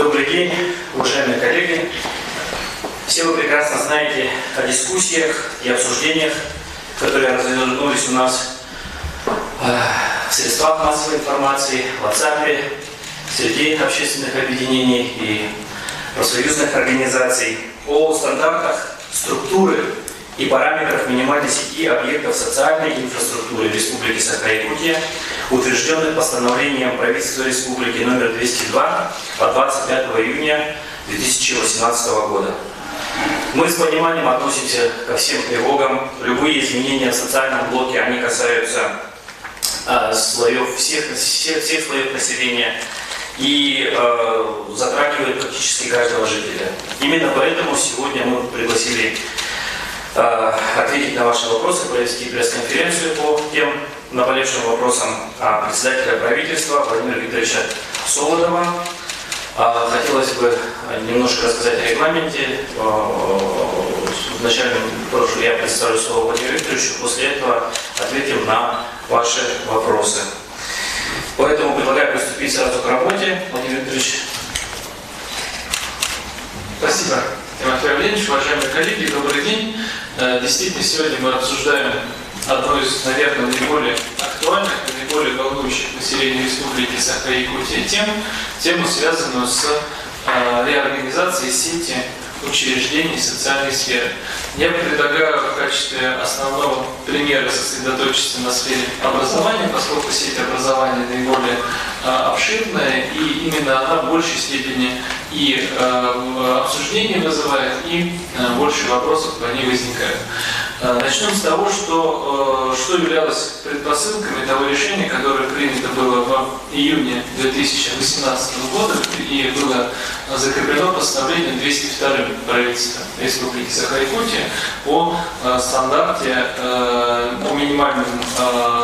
Добрый день, уважаемые коллеги. Все вы прекрасно знаете о дискуссиях и обсуждениях, которые развернулись у нас в средствах массовой информации, в WhatsApp, среди общественных объединений и профсоюзных организаций о стандартах структуры и параметров минимальной сети объектов социальной инфраструктуры Республики Саха-Якутия, утвержденных постановлением правительства Республики номер 202 от 25 июня 2018 года. Мы с пониманием относимся ко всем тревогам. Любые изменения в социальном блоке, они касаются всех слоев населения и затрагивают практически каждого жителя. Именно поэтому сегодня мы пригласили ответить на ваши вопросы, провести пресс-конференцию по тем наболевшим вопросам председателя правительства Владимира Викторовича Солодова. Хотелось бы немножко рассказать о регламенте. Вначале я представлю слово Владимиру Викторовичу, после этого ответим на ваши вопросы. Поэтому предлагаю приступить сразу к работе. Владимир Викторович. Спасибо, Тимофей Авдеевич. Уважаемые коллеги, добрый день. Действительно, сегодня мы обсуждаем одну из, наверное, наиболее актуальных и наиболее волнующих население Республики Саха-Якутия тему, связанную с реорганизацией сети учреждений социальной сферы. Я предлагаю в качестве основного примера сосредоточиться на сфере образования, поскольку сеть образования наиболее обширная, и именно она в большей степени и обсуждение вызывает, и больше вопросов по ней возникает. Начнем с того, что являлось предпосылками того решения, которое принято было в июне 2018 года и было закреплено постановлением 202 правительства Республики Саха-Якутия о минимальном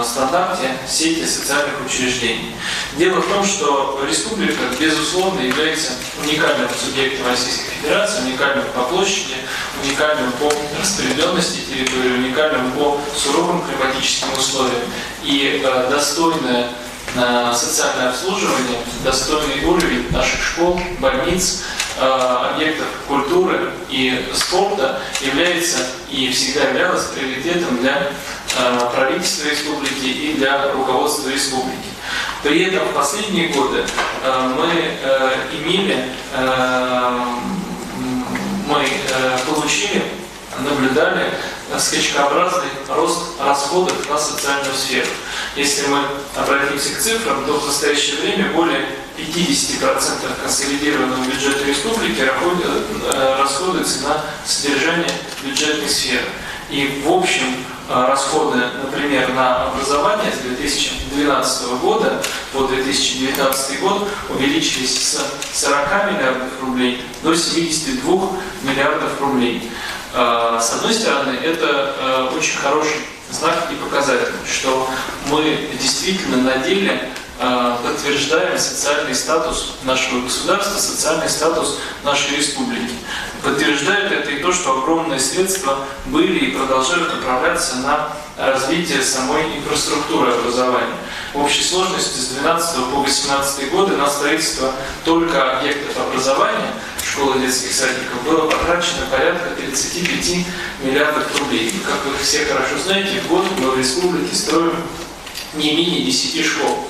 стандарте сети социальных учреждений. Дело в том, что республика, безусловно, является уникальным субъектом Российской Федерации, уникальным по площади, уникальным по распределенности территории, уникальным по суровым климатическим условиям. И достойное социальное обслуживание, достойный уровень наших школ, больниц, объектов культуры и спорта является и всегда являлось приоритетом для правительства республики и для руководства республики. При этом в последние годы мы наблюдали скачкообразный рост расходов на социальную сферу. Если мы обратимся к цифрам, то в настоящее время более 50% консолидированного бюджета республики расходуется на содержание бюджетной сферы. И в общем расходы, например, на образование с 2012 года по 2019 год увеличились с 40 миллиардов рублей до 72 миллиардов рублей. С одной стороны, это очень хороший знак и показатель, что мы действительно на деле подтверждаем социальный статус нашего государства, социальный статус нашей республики. Подтверждает это и то, что огромные средства были и продолжают направляться на развитие самой инфраструктуры образования. В общей сложности с 2012 по 2018 годы на строительство только объектов образования, школ и детских садиков, было потрачено порядка 35 миллиардов рублей. И, как вы все хорошо знаете, в год мы в республике строим не менее 10 школ.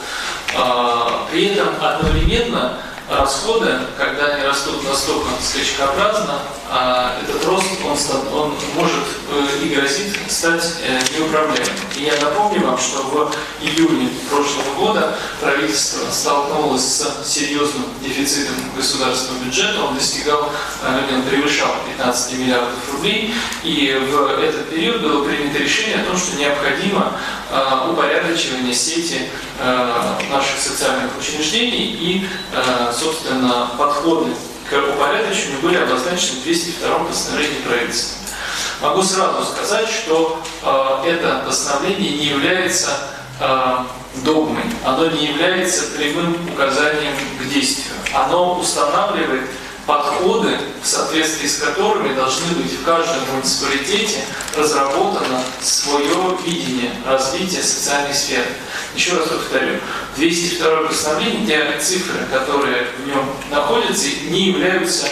При этом одновременно расходы, когда они растут настолько скачкообразно, этот рост он может и грозит стать неуправляемым. И я напомню вам, что в июне прошлого года правительство столкнулось с серьезным дефицитом государственного бюджета. Он превышал 15 миллиардов рублей. И в этот период было принято решение о том, что необходимо упорядочивание сети наших социальных учреждений и, собственно, подходы к упорядочению были обозначены в 202-м постановлении правительства. Могу сразу сказать, что это постановление не является догмой, оно не является прямым указанием к действию. Оно устанавливает подходы, в соответствии с которыми должны быть в каждом муниципалитете разработано свое видение развития социальной сферы. Еще раз повторю, 202 постановление, те цифры, которые в нем находятся, не являются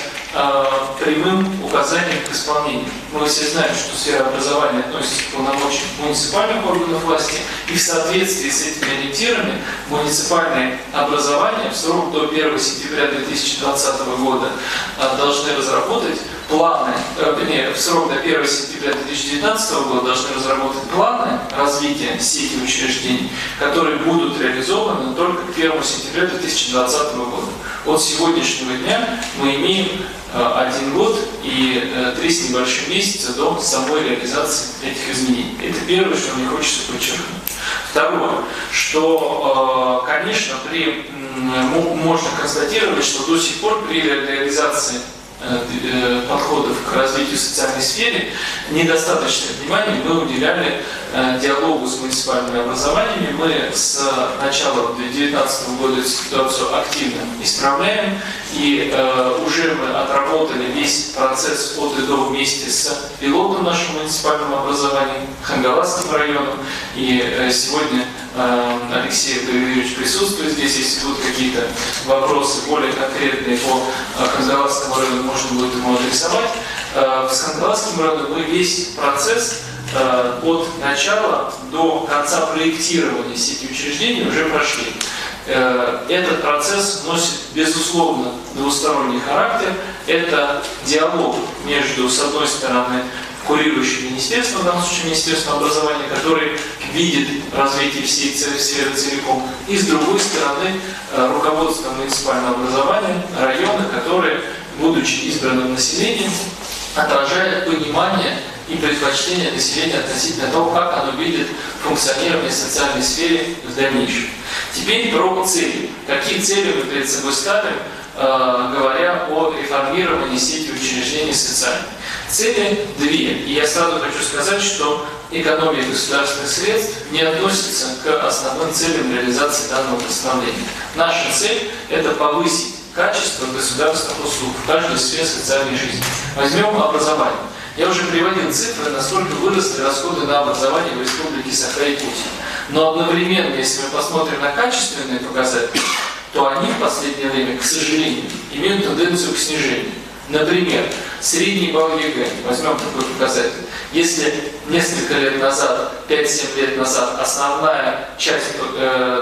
прямым указанием к исполнению. Мы все знаем, что сфера образования относится к полномочиям муниципальных органов власти, и в соответствии с этими ориентирами муниципальные образования в срок до 1 сентября 2020 года должны разработать планы, в срок до 1 сентября 2019 года должны разработать планы развития сети учреждений, которые будут реализованы только к 1 сентября 2020 года. От сегодняшнего дня мы имеем 1 год и 3 с небольшим месяца до самой реализации этих изменений. Это первое, что мне хочется подчеркнуть. Второе, что, конечно, можно констатировать, что до сих пор при реализации подходов к развитию социальной сферы недостаточное внимание мы уделяли диалогу с муниципальными образованиями. Мы с начала 2019 года эту ситуацию активно исправляем, и уже мы отработали весь процесс от и до вместе с пилотом нашего муниципального образования, Хангаласским районом, и сегодня Алексей Григорьевич присутствует здесь. Если будут какие-то вопросы более конкретные по Хангаласскому району, можно будет ему адресовать. С Хангаласским районом мы весь процесс от начала до конца проектирования сети учреждений уже прошли. Этот процесс носит, безусловно, двусторонний характер. Это диалог между, с одной стороны, курирующим министерством, в данном случае Министерством образования, который видит развитие всей сферы целиком, и с другой стороны, руководством муниципального образования района, которые, будучи избранным населением, отражает понимание и предпочтения населения относительно того, как оно видит функционирование социальной сферы в дальнейшем. Теперь про цели. Какие цели мы перед собой ставим, говоря о реформировании сети учреждений социальных? Цели две. И я сразу хочу сказать, что экономия государственных средств не относится к основным целям реализации данного постановления. Наша цель – это повысить качество государственных услуг в каждой сфере социальной жизни. Возьмем образование. Я уже приводил цифры, насколько выросли расходы на образование в Республике Саха-Якутия. Но одновременно, если мы посмотрим на качественные показатели, то они в последнее время, к сожалению, имеют тенденцию к снижению. Например, средний балл ЕГЭ, возьмем такой показатель. Если несколько лет назад, 5-7 лет назад, основная часть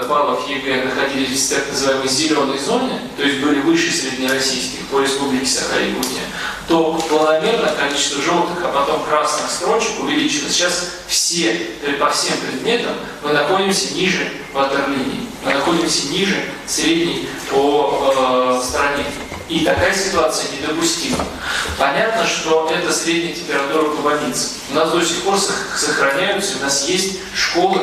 баллов ЕГЭ находились в так называемой зеленой зоне, то есть были выше среднероссийских по Республике Саха-Якутия, то планомерно количество желтых, а потом красных строчек увеличилось. Сейчас по всем предметам мы находимся ниже ватерлинии, мы находимся ниже средней по стране. И такая ситуация недопустима. Понятно, что это средняя температура по больнице. У нас до сих пор сохраняются, у нас есть школы,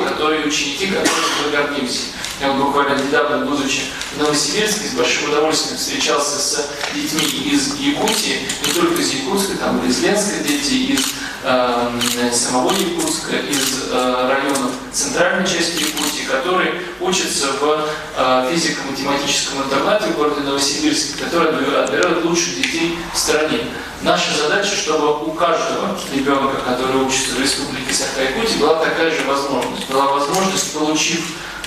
ученики, которыми мы гордимся. Я буквально недавно, будучи в Новосибирске, с большим удовольствием встречался с детьми из Якутии, не только из Якутска, там и из Ленска дети, из самого Якутска, из районов центральной части Якутии, которые учатся в физико-математическом интернате в городе Новосибирске, который отбирают лучших детей в стране. Наша задача, чтобы у каждого ребенка, который учится в Республике Саха-Якутия, была такая же возможность. Была возможность, получив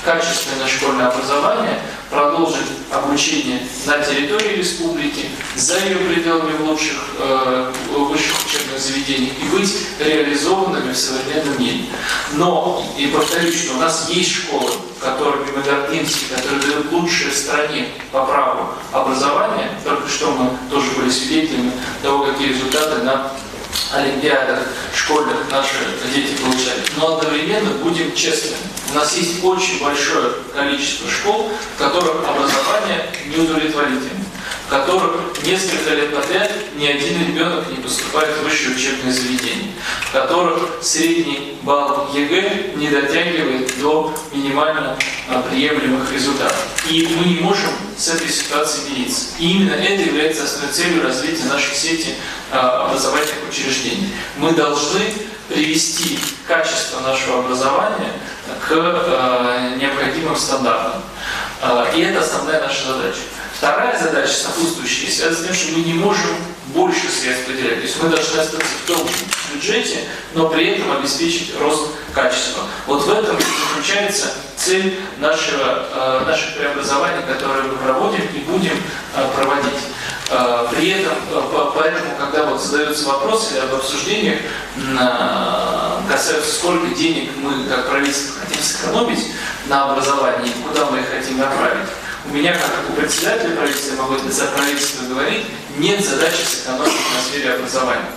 качественное школьное образование, продолжить обучение на территории республики, за ее пределами в лучших высших учебных заведениях и быть реализованными в современном мире. Но, и повторюсь, что у нас есть школы, которыми мы гордимся, которые дают лучшее в стране по праву образования. Только что мы тоже были свидетелями того, какие результаты на олимпиадах школьных наши дети получали. Но одновременно будем честными. У нас есть очень большое количество школ, в которых образование неудовлетворительно, в которых несколько лет подряд ни один ребенок не поступает в высшее учебное заведение, в которых средний балл ЕГЭ не дотягивает до минимально приемлемых результатов. И мы не можем с этой ситуацией мириться. И именно это является основной целью развития нашей сети образовательных учреждений. Мы должны привести качество нашего образования к необходимым стандартам. И это основная наша задача. Вторая задача, сопутствующая, связана с тем, что мы не можем больше средств выделять. То есть мы должны остаться в том бюджете, но при этом обеспечить рост качества. Вот в этом и заключается цель наших преобразований, которые мы проводим и будем проводить. При этом, поэтому, когда вот задаются вопросы об обсуждениях, касаются, сколько денег мы, как правительство, хотим сэкономить на образовании, куда мы их хотим направить, у меня, как у председателя правительства, могу за правительство говорить, нет задачи сэкономить на сфере образования.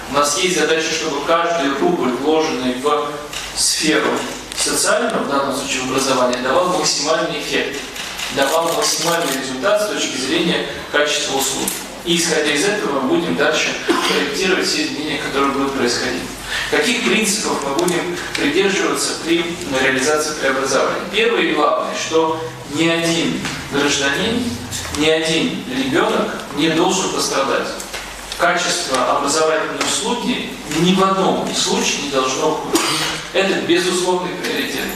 У нас есть задача, чтобы каждый рубль, вложенный в сферу социальную, в данном случае в образование, давал максимальный эффект, давал максимальный результат с точки зрения качества услуг. И исходя из этого мы будем дальше корректировать все изменения, которые будут происходить. Каких принципов мы будем придерживаться при реализации преобразования? Первое и главное, что ни один гражданин, ни один ребенок не должен пострадать. Качество образовательной услуги ни в одном случае не должно ухудшиться. Это безусловный приоритет.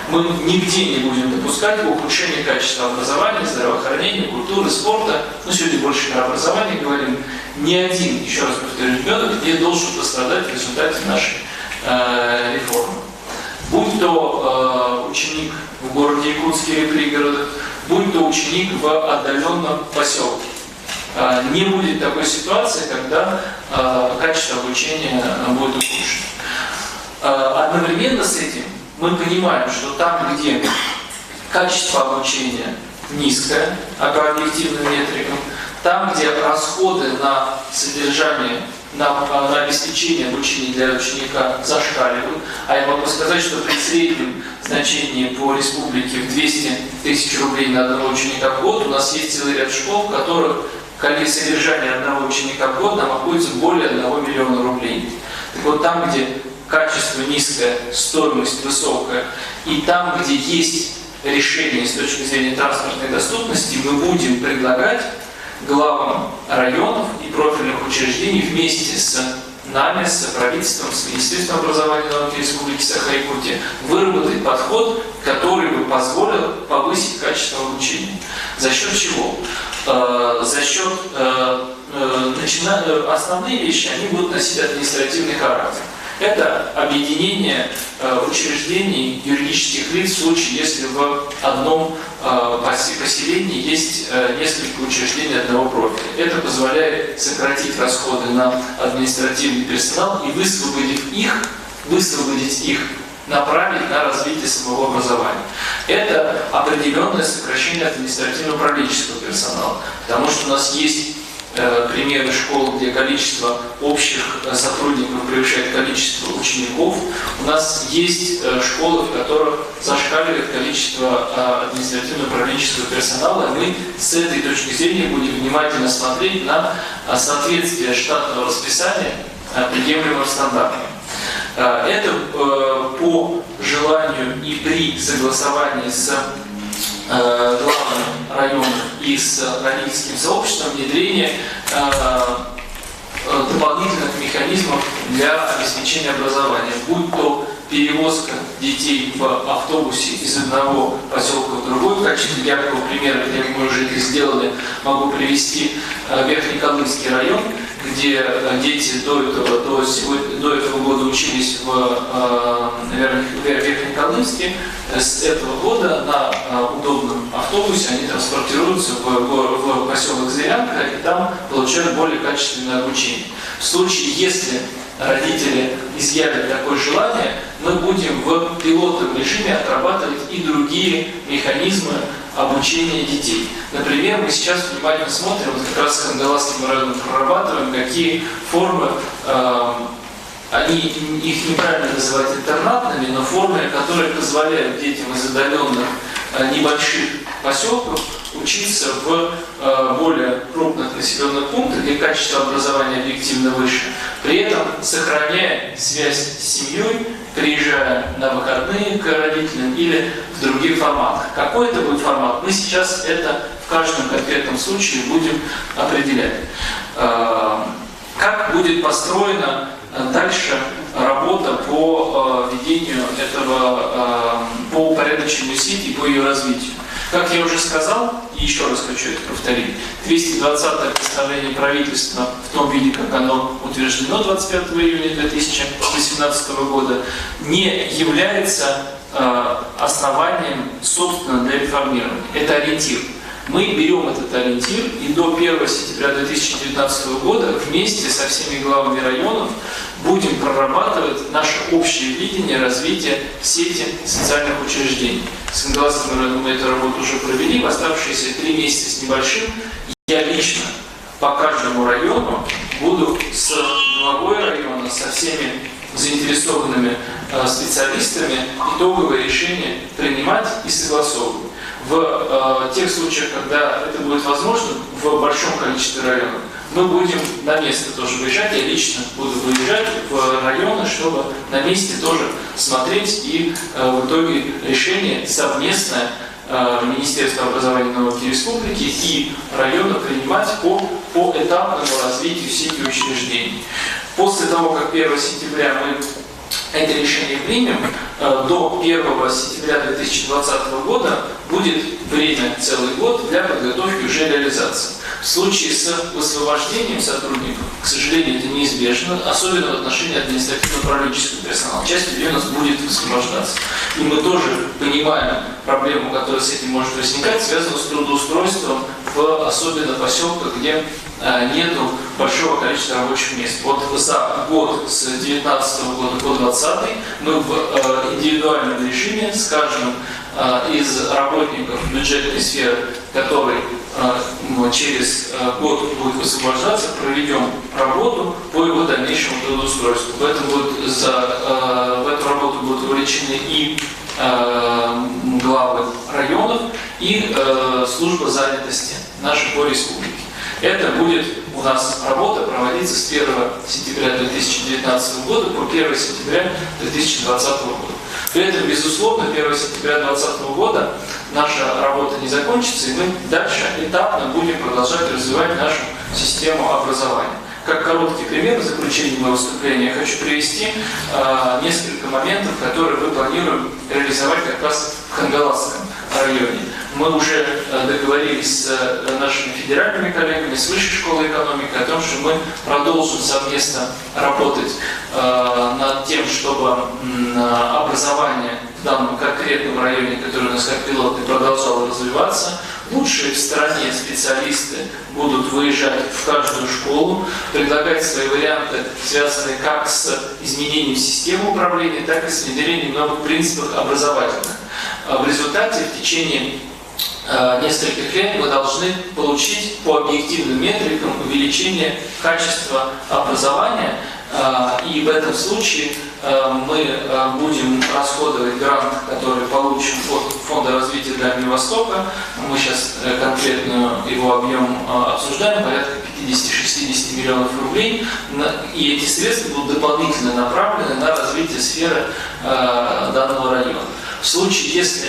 Мы нигде не будем допускать ухудшения качества образования, здравоохранения, культуры, спорта. Но сегодня больше про образование говорим. Ни один, еще раз повторю, ребенок не должен пострадать в результате нашей реформы. Будь то ученик в городе Якутске или пригородах, будь то ученик в отдаленном поселке. Не будет такой ситуации, когда качество обучения будет ухудшено. Одновременно с этим мы понимаем, что там, где качество обучения низкое, а по объективным метрикам, там, где расходы на содержание, на обеспечение обучения для ученика зашкаливают, а я могу сказать, что при среднем значении по республике в 200 тысяч рублей на одного ученика в год у нас есть целый ряд школ, в которых содержание одного ученика в год нам обходится более 1 миллиона рублей. Так вот, там, где качество низкое, стоимость высокая, и там, где есть решение с точки зрения транспортной доступности, мы будем предлагать главам районов и профильных учреждений вместе с нами, с правительством, с Министерством образования и науки Республики Саха-Якутия выработать подход, который бы позволил повысить качество обучения. За счет чего? За счет основные вещи, они будут носить административный характер. Это объединение учреждений юридических лиц в случае, если в одном поселении есть несколько учреждений одного профиля. Это позволяет сократить расходы на административный персонал и высвободить их направить на развитие самого образования. Это определенное сокращение административно-управленческого персонала, потому что у нас есть примеры школ, где количество общих сотрудников превышает количество учеников. У нас есть школы, в которых зашкаливает количество административно-управленческого персонала. Мы с этой точки зрения будем внимательно смотреть на соответствие штатного расписания приемлемым стандартам. Это по желанию и при согласовании с главным районом и с родительским сообществом внедрение дополнительных механизмов для обеспечения образования, будь то перевозка детей в автобусе из одного поселка в другой. В качестве яркого примера, где мы уже это сделали, могу привести Верхнеколымский район, где дети до этого года учились в Верхнеколымске. С этого года на удобном автобусе они транспортируются в поселок Зырянка и там получают более качественное обучение. В случае, если родители изъявят такое желание, мы будем в пилотном режиме отрабатывать и другие механизмы обучения детей. Например, мы сейчас внимательно смотрим, вот как раз с Хангаласским районом прорабатываем, какие формы, их неправильно называть интернатными, но формы, которые позволяют детям из отдаленных небольших поселков учиться в более крупных населенных пунктах, где качество образования объективно выше, при этом сохраняя связь с семьей, приезжая на выходные к родителям или в других форматах. Какой это будет формат, мы сейчас это в каждом конкретном случае будем определять. Как будет построена дальше работа по ведению этого, по упорядочению сети и по ее развитию. Как я уже сказал, и еще раз хочу это повторить, 220-е постановление правительства в том виде, как оно утверждено 25 июня 2018 года, не является основанием, собственно, для реформирования. Это ориентир. Мы берем этот ориентир и до 1 сентября 2019 года вместе со всеми главами районов будем прорабатывать наше общее видение развития сети социальных учреждений. С Хангаласским районом мы эту работу уже провели, в оставшиеся 3 месяца с небольшим я лично по каждому району буду с главой района, со всеми заинтересованными специалистами итоговые решения принимать и согласовывать. В тех случаях, когда это будет возможно, в большом количестве районов, мы будем на место тоже выезжать. Я лично буду выезжать в районы, чтобы на месте тоже смотреть и в итоге решение совместное Министерства образования и науки Республики и района принимать по этапному развитию сети учреждений. После того, как 1 сентября мы это решение примем, до 1 сентября 2020 года будет время, целый год, для подготовки уже реализации. В случае с высвобождением сотрудников, к сожалению, это неизбежно, особенно в отношении административно-управленческого персонала. Часть людей у нас будет высвобождаться. И мы тоже понимаем проблему, которая с этим может возникать, связанную с трудоустройством в особенно поселках, где нету большого количества рабочих мест. Вот за год с 2019 года по 2020 мы в индивидуальном режиме с каждым из работников бюджетной сферы, который через год будет высвобождаться, проведем работу по его дальнейшему трудоустройству. В эту работу будут вовлечены и главы районов, и служба занятости нашей по республике. Это будет у нас работа проводиться с 1 сентября 2019 года по 1 сентября 2020 года. При этом, безусловно, 1 сентября 2020 года наша работа не закончится, и мы дальше этапно будем продолжать развивать нашу систему образования. Как короткий пример в заключении моего выступления я хочу привести несколько моментов, которые мы планируем реализовать как раз в Хангаласском районе. Мы уже договорились с нашими федеральными коллегами, с Высшей школой экономики о том, что мы продолжим совместно работать над тем, чтобы образование в данном конкретном районе, который у нас как пилотный, продолжало развиваться. Лучшие в стране специалисты будут выезжать в каждую школу, предлагать свои варианты, связанные как с изменением системы управления, так и с внедрением новых принципов образовательных. В результате в течение нескольких лет мы должны получить по объективным метрикам увеличение качества образования, и в этом случае мы будем расходовать грант, который получим от Фонда развития Дальнего Востока. Мы сейчас конкретно его объем обсуждаем, порядка 50-60 миллионов рублей. И эти средства будут дополнительно направлены на развитие сферы данного района. В случае, если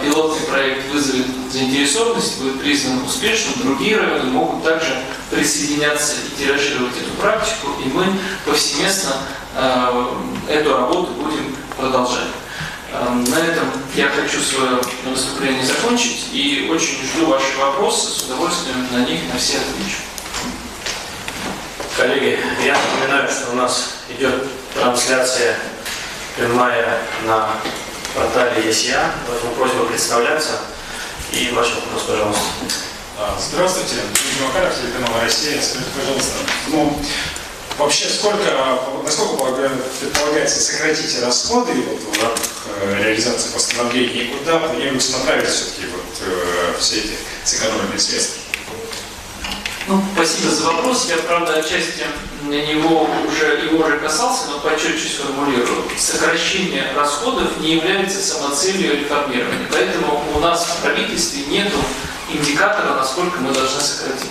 пилотный проект вызовет заинтересованность, будет признан успешным, другие районы могут также присоединяться и тиражировать эту практику, и мы повсеместно эту работу будем продолжать. На этом я хочу свое выступление закончить и очень жду ваши вопросы, с удовольствием на них на все отвечу. Коллеги, я напоминаю, что у нас идет трансляция прямая на портале ЕСЯ, поэтому просьба представляться и ваш вопрос, пожалуйста. Здравствуйте, Дмитрий Макаров, телеканал «Россия». Скажите, пожалуйста, вообще насколько предполагается сократить расходы в рамках реализации постановления и куда планируется направить все-таки все эти сэкономленные средства? Спасибо за вопрос. Я, правда, отчасти его уже касался, но почетче сформулирую. Сокращение расходов не является самоцелью реформирования. Поэтому у нас в правительстве нет индикатора, насколько мы должны сократить.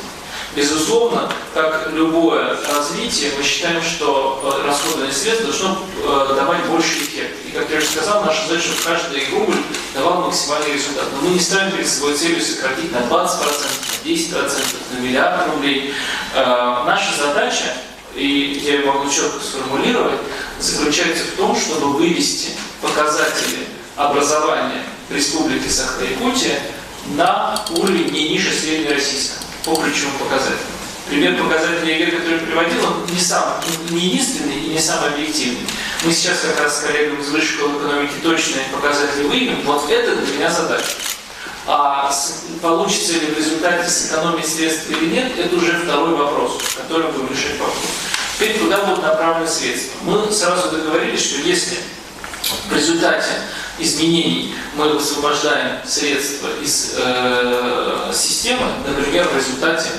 Безусловно, как любое развитие, мы считаем, что расходные средства должно давать больше эффект. И, как я уже сказал, наша задача, чтобы каждый рубль давал максимальный результат. Но мы не ставим перед собой целью сократить на 20%, на 10%, на миллиард рублей. Наша задача, и я ее могу четко сформулировать, заключается в том, чтобы вывести показатели образования Республики Саха-Якутия на уровень не ниже среднероссийского по ключевым показателям. Пример показателей ЕГЭ, который я приводил, он не единственный и не самый объективный. Мы сейчас как раз с коллегами из Высшей школы экономики точные показатели выявим. Вот это для меня задача. А получится ли в результате сэкономить средств или нет, это уже второй вопрос, который будем решать по ходу. Теперь куда будут направлены средства? Мы сразу договорились, что если в результате изменений мы высвобождаем средства из системы, например, в результате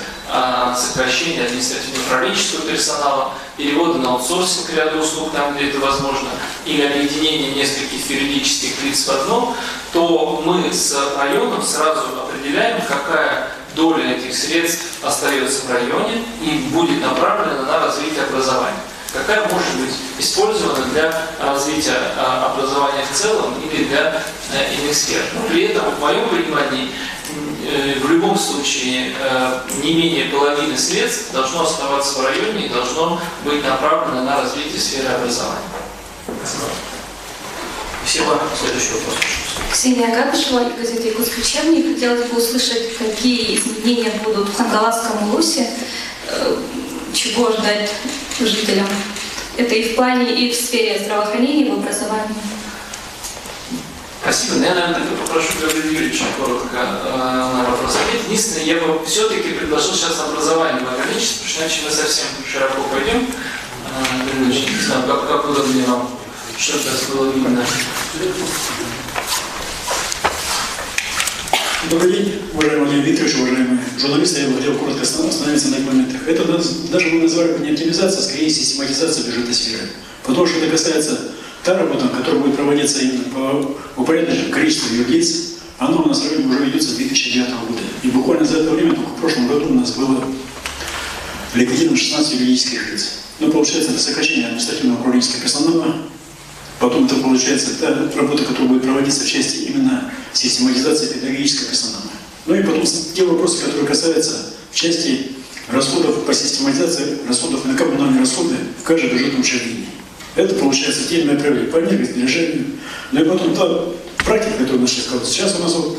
сокращения административно-управленческого персонала, перевода на аутсорсинг ряда услуг там, где это возможно, или объединения нескольких юридических лиц в одно, то мы с районом сразу определяем, какая доля этих средств остается в районе и будет направлена на развитие образования. Какая может быть использована для развития образования в целом или для иных сфер. Но при этом, в моем понимании, в любом случае не менее половины средств должно оставаться в районе и должно быть направлено на развитие сферы образования. Спасибо. Следующий вопрос. Ксения Агапышева, газета «Якутский учебник». Хотелось бы услышать, какие изменения будут в Хангаласском улусе, чего ждать жителям. Это и в плане, и в сфере здравоохранения, и в образовании. Спасибо. Я, наверное, попрошу Григория Юрьевича коротко на вопрос ответить. Единственное, я бы все-таки предложил сейчас образование ограничить, потому что иначе мы совсем широко пойдем. Не знаю, как удобнее вам, чтобы это было видно. Добрый день, уважаемый Владимир Викторович, уважаемые журналисты. Я бы хотел коротко остановиться на этих моментах. Это даже мы называем не оптимизация, а скорее систематизация бюджетной сферы. Потому что это касается та работа, которая будет проводиться именно по упорядоченному количеству юрлиц, она у нас уже ведется с 2009 года. И буквально за это время, только в прошлом году у нас было ликвидировано 16 юридических лиц. Ну, получается, это сокращение административного управленческого персонала. Потом это получается та работа, которая будет проводиться в части именно систематизации педагогического персонала. Ну и потом те вопросы, которые касаются в части расходов по систематизации, расходов на коммунальные расходы в каждом бюджетном учреждении. Это получается те направления по энергосбережению. Ну и потом та практика, которую мы сейчас сказали. Сейчас у нас вот,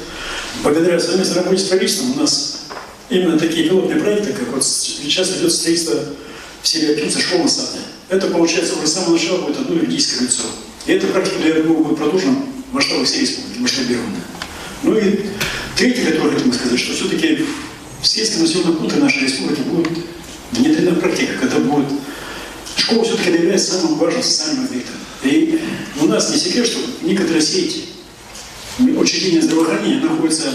благодаря совместной работе с правительством, у нас именно такие пилотные проекты, как вот сейчас идет строительство в селе Акимца школы сада. Это получается уже с самого начала будет одно юридическое лицо. И эта практика, я думаю, будет продолжена в масштабах всей республики, масштабирована. Ну и третье, которое хотел бы сказать, что все-таки в сельском населенном пункте нашей республики будет внедрена практика, когда будет школа все-таки является самым важным социальным объектом. И у нас не секрет, что некоторые сети учреждения здравоохранения находятся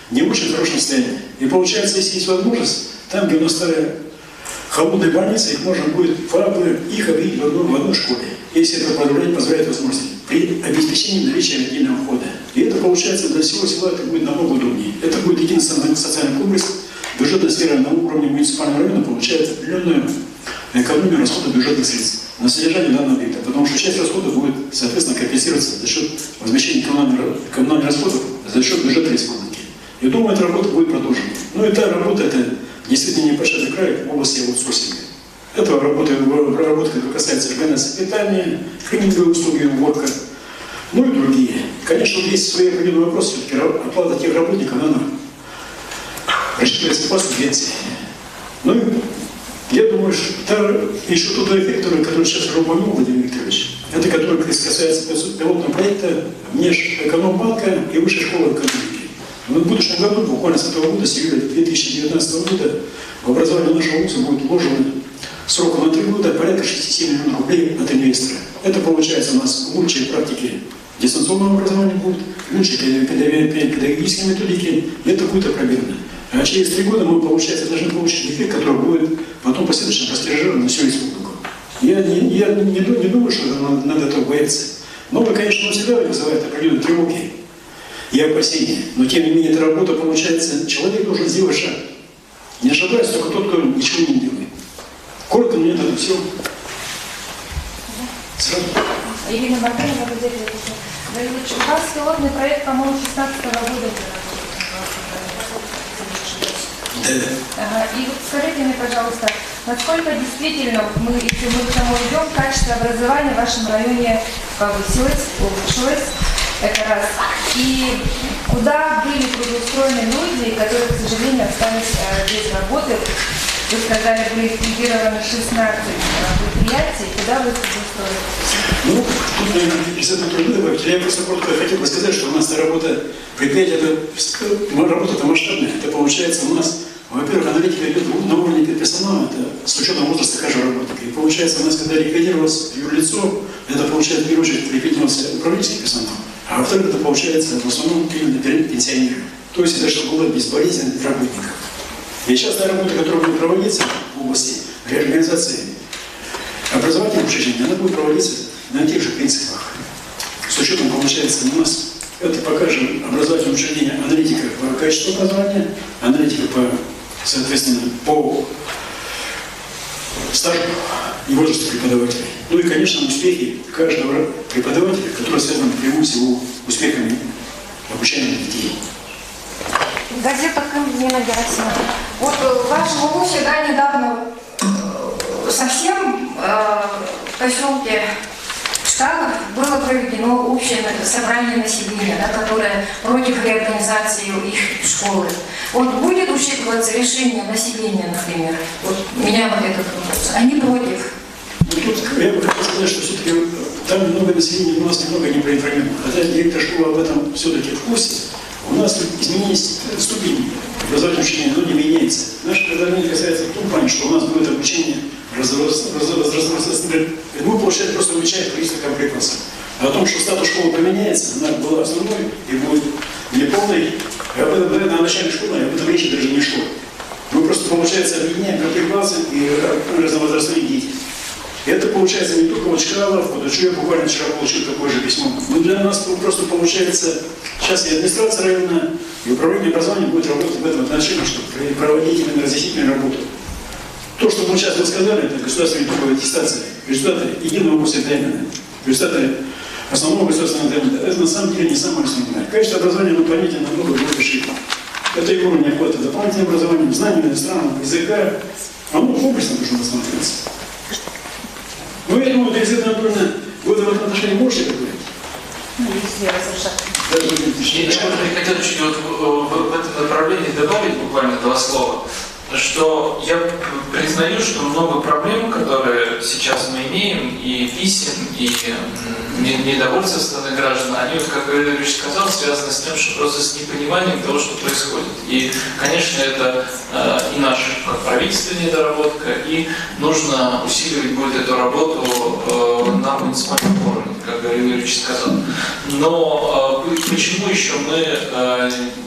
не в очень хорошем состоянии. И получается, если есть возможность, там, где у нас старая холодная больница, их можно будет их объединить в одной школе, если это позволяет возможности, при обеспечении наличия отдельного входа. И это получается для всего села это будет намного удобнее. Это будет единственный социальный комплекс. Бюджетная сфера на уровне муниципального района получает определенную экономию расходов бюджетных средств на содержание данного объекта, потому что часть расходов будет, соответственно, компенсироваться за счет возмещения коммунальных расходов за счет бюджета республики. И думаю, эта работа будет продолжена. Ну и та работа, это действительно не пошатный край в области аутсорсинга. Это работа, которая касается организации питания, клининговые услуги, уборка, ну и другие. Конечно, вот есть свои определенные вопросы, все-таки оплата тех работников, надо рассчитывается по субвенции. Ну и я думаю, что еще тот эффект, который сейчас уже упомянул Владимир Викторович, это который касается пилотного проекта Межэкономбанка и Высшей школы экономики. В будущем году, буквально с этого года, с июля 2019 года, в образование нашего вуза будет вложено сроком на 3 года порядка 6-7 миллионов рублей от инвестора. Это получается у нас лучшие практики дистанционного образования будут, лучшие педагогические методики, и это будет опробировано. А через 3 года мы, получается, должны получить эффект, который будет потом последующим растиражирован на всю республику. Я не думаю, что надо этого бояться. Но, конечно, всегда вызывает определенные тревоги и опасения. Но, тем не менее, эта работа, получается, человек должен сделать шаг. Не ошибается только тот, кто ничего не делает. Коротко мне надо все. Сразу. Ирина Марканова, у вас пилотный проект, по-моему, 2016 года. Да. И вот скажите мне, пожалуйста, насколько действительно, если мы к тому идем, качество образования в вашем районе повысилось, улучшилось? Это раз. И куда были трудоустроены люди, которые, к сожалению, остались без работы? Вы сказали, были ликвидированы 16 предприятий. Куда вы трудоустроились? Ну, тут, наверное, из этого труда добавить. Я просто коротко хотел бы сказать, что у нас работа предприятия, работа-то масштабная. Это получается у нас, во-первых, аналитика идет на уровне персонала, это с учетом возраста каждого работника. И получается у нас, когда ликвидировалось юрлицо, это получается в первую очередь ликвидировался управленческий персонал. А во-вторых, это получается в основном именно пенсионеры. То есть это чтобы было безболезненных работников. И частная работа, которая будет проводиться в области реорганизации образовательных учреждений, она будет проводиться на тех же принципах. С учетом, получается, у нас это покажем образовательное учреждение аналитика по качеству образования, аналитика по, соответственно, по стажу и возрасту преподавателей. Ну и, конечно, успехи каждого преподавателя, который связан напрямую с его успехами обучения детей. Газета «Нина Герасимова». Вот в вашем УВУЗе, да, недавно совсем в поселке Штанов было проведено общее собрание населения, да, которое против реорганизации их школы. Вот будет учитываться решение населения, например? Вот меня вот этот вопрос. Они против. Ну, тут я бы хотел сказать, что все-таки там много населения у нас немного не проинформировано. Хотя директор школы об этом все-таки в курсе. У нас изменились ступени образовательного учреждения, но не меняется. Наше предложение касается в том плане, что у нас будет обучение мы, получается, просто увеличаем количество комплектов. А о том, что статус школы поменяется, она была основной и будет неполной, на начальной школе об этом речи даже не шло. Мы просто, получается, объединяем комплектации и разновозрастные дети. Это получается не только вот Чкалов, вот я буквально вчера получил такое же письмо. Но для нас просто получается, сейчас и администрация района, и управление образованием будет работать в этом отношении, чтобы проводить именно разъяснительную работу. То, что мы сейчас вот сказали, это государственная итоговая аттестация, результаты единого госэкзамена, результаты основного государственного экзамена, это на самом деле не самое основное. Качество образования на планете намного выше. Это и уровень охвата дополнительным образованием, знанием иностранного языка, оно комплексно должно восстанавливаться. Ну, я думаю, Елизавета Анатольевна, вы в этом отношении можете говорить? Я хотел чуть в этом направлении добавить буквально два слова, что я признаю, что много проблем, которые сейчас мы имеем, и писем, и недовольства со стороны граждан, они, как Григорий Ильич сказал, связаны с тем, что просто с непониманием того, что происходит. И, конечно, это и наша как правительство недоработка, и нужно усиливать будет эту работу на муниципальном уровне, как Григорий Ильич сказал. Но почему еще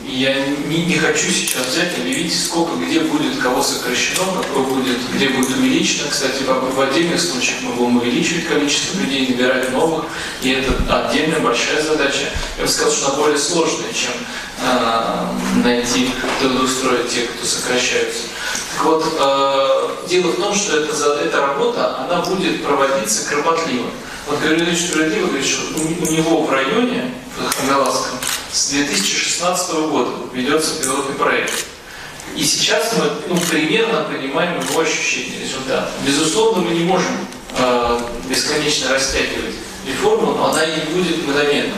я не хочу сейчас взять, объявить, сколько, где будет кого сокращено, где будет увеличено. Кстати, в отдельных случаях мы будем увеличивать количество людей, набирать новых, и это отдельная большая задача. Я бы сказал, что она более сложная, чем найти, трудоустроить тех, кто сокращаются. Так вот, дело в том, что эта работа, она будет проводиться кропотливо. Вот Григорий справедливо говорит, что у него в районе, в Хангаласском, с 2016 года ведется пилотный проект. И сейчас мы примерно понимаем его ощущения, результаты. Безусловно, мы не можем бесконечно растягивать реформу, но она и не будет мгновенной.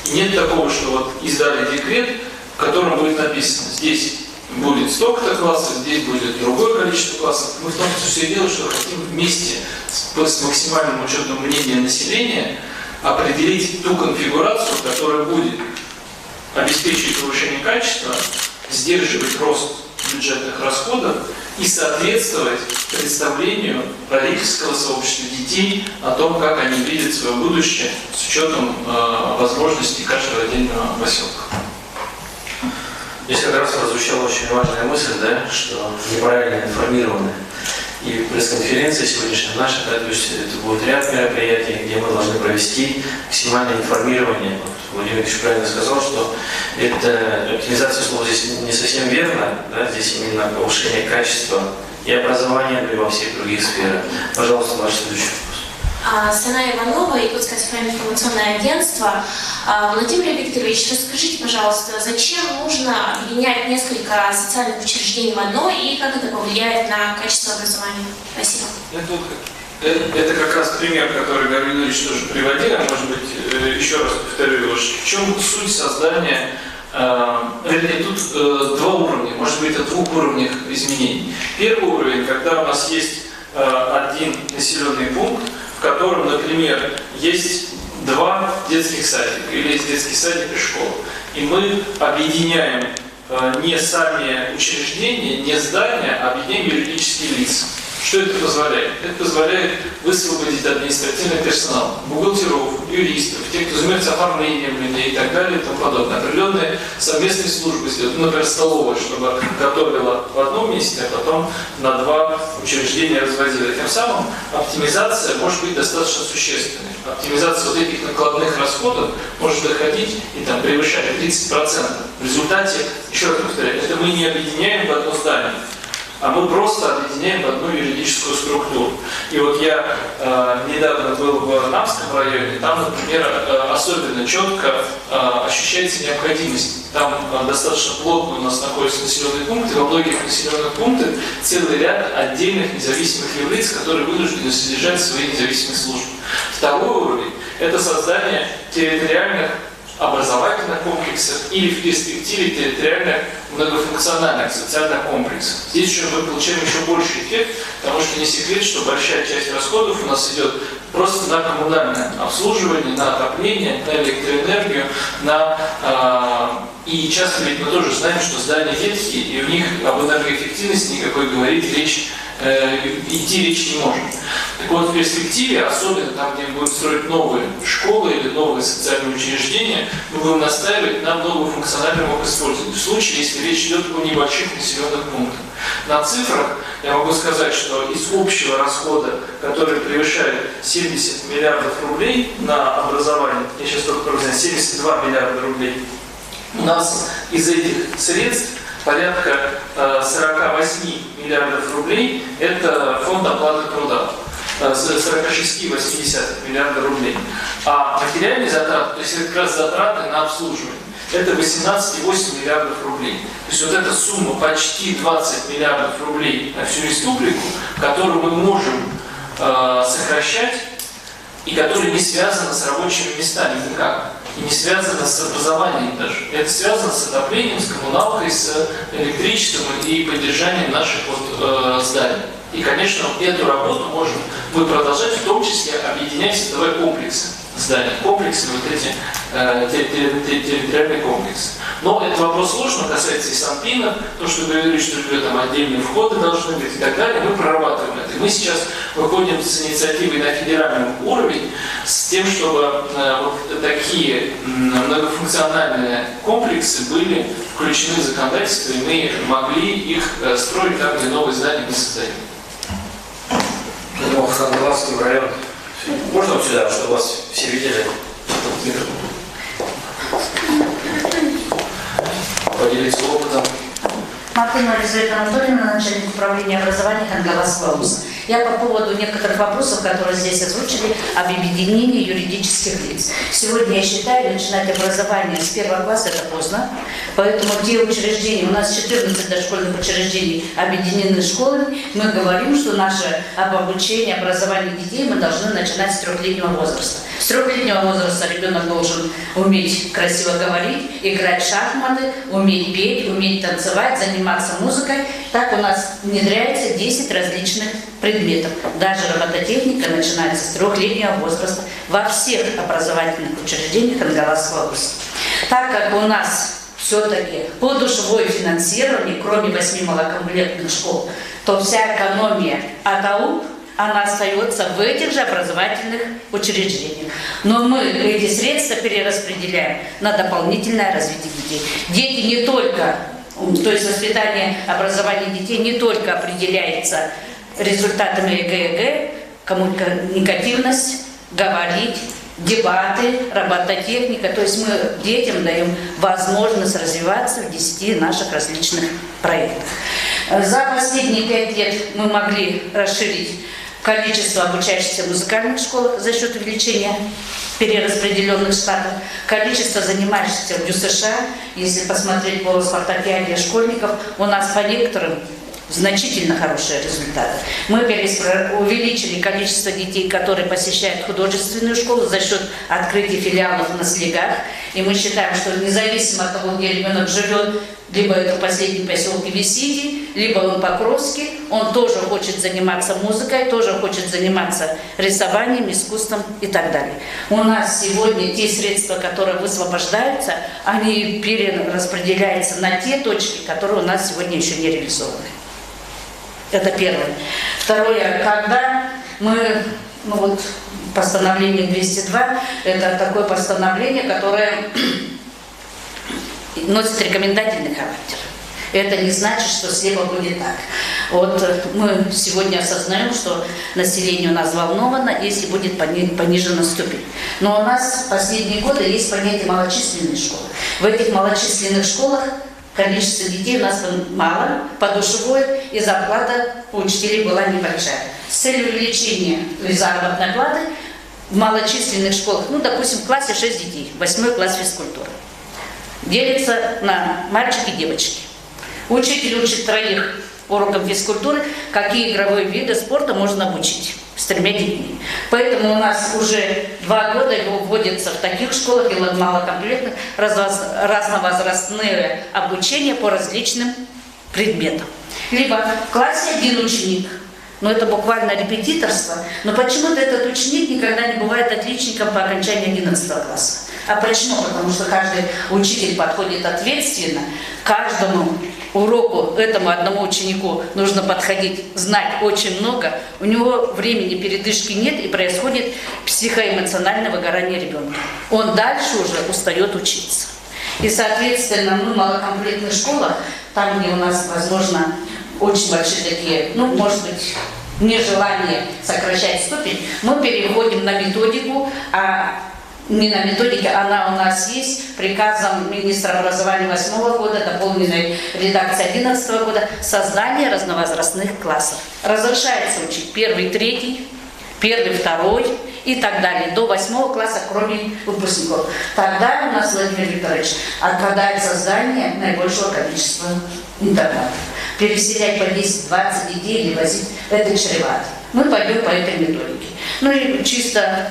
И нет такого, что вот издали декрет, в котором будет написано, здесь будет столько-то классов, здесь будет другое количество классов. Мы в том числе делаем, что хотим вместе с максимальным учетом мнения населения определить ту конфигурацию, которая будет обеспечивать повышение качества, сдерживать рост бюджетных расходов и соответствовать представлению родительского сообщества детей о том, как они видят свое будущее с учетом возможностей каждого отдельного поселка. Здесь как раз прозвучала очень важная мысль, да, что неправильно информированы. И пресс-конференция сегодняшняя наша, да, то есть это будет ряд мероприятий, где мы должны провести максимальное информирование. Вот Владимир Ильич правильно сказал, что это оптимизация слова здесь не совсем верно, да, здесь именно повышение качества и образования, и во всех других сферах. Пожалуйста, ваш следующий вопрос. Сана Иванова, Якутское информационное агентство. Владимир Викторович, расскажите, пожалуйста, зачем нужно объединять несколько социальных учреждений в одно и как это повлияет на качество образования? Спасибо. Это как раз пример, который Гаврил Юрьевич тоже приводил, а может быть, еще раз повторю его. В чем суть создания, вернее, тут два уровня, может быть, это двух уровнях изменений. Первый уровень, когда у нас есть один населенный пункт, в котором, например, есть 2 детских садика, или есть детский садик и школа. И мы объединяем не сами учреждения, не здания, а объединяем юридические лица. Что это позволяет? Это позволяет высвободить административный персонал, бухгалтеров, юристов, тех, кто занимается оформлением людей и так далее и тому подобное. Определенные совместные службы сделать. Например, столовая, чтобы готовила в одном месте, а потом на 2 учреждения разводила. Тем самым оптимизация может быть достаточно существенной. Оптимизация вот этих накладных расходов может доходить и там превышать 30%. В результате, еще раз повторяю, это мы не объединяем в одно здание, а мы просто объединяем в одну юридическую структуру. И вот я недавно был в Намском районе, там, например, особенно четко ощущается необходимость. Там достаточно плотно у нас находятся населенные пункты, во многих населенных пунктах целый ряд отдельных независимых лиц, которые вынуждены содержать свои независимые службы. Второй уровень – это создание территориальных образовательных комплексов или в перспективе территориальных многофункциональных социальных комплексов. Здесь еще мы получаем еще больший эффект, потому что не секрет, что большая часть расходов у нас идет просто на коммунальное обслуживание, на отопление, на электроэнергию, и часто ведь мы тоже знаем, что здания ветхие, и у них об энергоэффективности никакой говорить идти речь не может. Так вот, в перспективе, особенно там, где мы будем строить новые школы или новые социальные учреждения, мы будем настаивать на многофункциональном их использовании. В случае, если речь идет о небольших населенных пунктах. На цифрах я могу сказать, что из общего расхода, который превышает 70 миллиардов рублей на образование, я сейчас только знаю, 72 миллиарда рублей, у нас из этих средств порядка 48 миллиардов рублей – это фонд оплаты труда, 46,8 миллиарда рублей. А материальные затраты, то есть это как раз затраты на обслуживание, это 18,8 миллиардов рублей. То есть вот эта сумма почти 20 миллиардов рублей на всю республику, которую мы можем сокращать и которая не связана с рабочими местами никак. И не связано с образованием даже. Это связано с отоплением, с коммуналкой, с электричеством и поддержанием наших зданий. И, конечно, эту работу можем мы продолжать, в том числе объединять, создавая комплексы зданий, комплексы, вот эти территориальные комплексы. Но это вопрос сложный, касается и санпинов, то, что говорили, что там отдельные входы должны быть и так далее, мы прорабатываем это. И мы сейчас выходим с инициативой на федеральный уровень с тем, чтобы вот такие многофункциональные комплексы были включены в законодательство, и мы могли их строить там, где новые здания не создают. Ну, Хангаласский район. Можно вот сюда, чтобы вас все видели? Поделиться опытом. Мартынова Елизавета Анатольевна, начальник управления образования Хангаласского УЗ. Я по поводу некоторых вопросов, которые здесь озвучили, об объединении юридических лиц. Сегодня я считаю, начинать образование с 1 класса это поздно, поэтому те учреждения, у нас 14 дошкольных учреждений объединены школами, мы говорим, что наше обучение, образование детей мы должны начинать с 3-летнего возраста. С 3-летнего возраста ребенок должен уметь красиво говорить, играть в шахматы, уметь петь, уметь танцевать, заниматься музыкой. Так у нас внедряется 10 различных предметов. Даже робототехника начинается с 3-летнего возраста во всех образовательных учреждениях Хангаласского УЗ. Так как у нас все-таки подушевое финансирование, кроме 8 малокомплектных школ, то вся экономия от АУП, она остается в этих же образовательных учреждениях. Но мы эти средства перераспределяем на дополнительное развитие детей. Дети не только, то есть воспитание, образование детей не только определяется результатами ЕГЭ, коммуникативность, говорить, дебаты, робототехника. То есть мы детям даем возможность развиваться в 10 наших различных проектах. За последние 5 лет мы могли расширить количество обучающихся в музыкальных школах за счет увеличения перераспределенных штатов, количество занимающихся в ДЮСШ, если посмотреть по спартакиаде школьников, у нас по некоторым значительно хорошие результаты. Мы увеличили количество детей, которые посещают художественную школу за счет открытия филиалов на слегах. И мы считаем, что независимо от того, где ребенок живет, либо это в последнем поселке Висиди, либо он Покровский, он тоже хочет заниматься музыкой, тоже хочет заниматься рисованием, искусством и так далее. У нас сегодня те средства, которые высвобождаются, они перераспределяются на те точки, которые у нас сегодня еще не реализованы. Это первое. Второе, когда мы, постановление 202, это такое постановление, которое носит рекомендательный характер. Это не значит, что слепо будет так. Вот мы сегодня осознаем, что население у нас взволновано, если будет понижена ступень. Но у нас в последние годы есть понятие малочисленные школы. В этих малочисленных школах количество детей у нас мало, подушевой, и зарплата у учителей была небольшая. С целью увеличения заработной платы в малочисленных школах, допустим, в классе 6 детей, 8 класс физкультуры, делится на мальчики и девочки. Учитель учит 3 урокам физкультуры, какие игровые виды спорта можно обучить с 3 детьми. Поэтому у нас уже 2 года его вводится в таких школах, и малокомплектных, разновозрастное обучение по различным предметам. Либо в классе 1 ученик, но это буквально репетиторство, но почему-то этот ученик никогда не бывает отличником по окончании 11 класса. А почему? Потому что каждый учитель подходит ответственно. Каждому уроку, этому одному ученику нужно подходить, знать очень много. У него времени передышки нет, и происходит психоэмоциональное выгорание ребенка. Он дальше уже устает учиться. И, соответственно, в малокомплектных школах, там, где у нас, возможно, очень большие такие, может быть, нежелание сокращать ступень, мы переходим на методику, не на методике, она у нас есть приказом министра образования 2008 года, дополненной редакцией 2011 года, создание разновозрастных классов. Разрешается учить 1, 3, 1, 2 и так далее, до 8 класса, кроме выпускников. Тогда у нас Владимир Викторович отпадает создание наибольшего количества интернатов. Переселять по 10-20 детей или возить, это чревато. Мы пойдем по этой методике. И чисто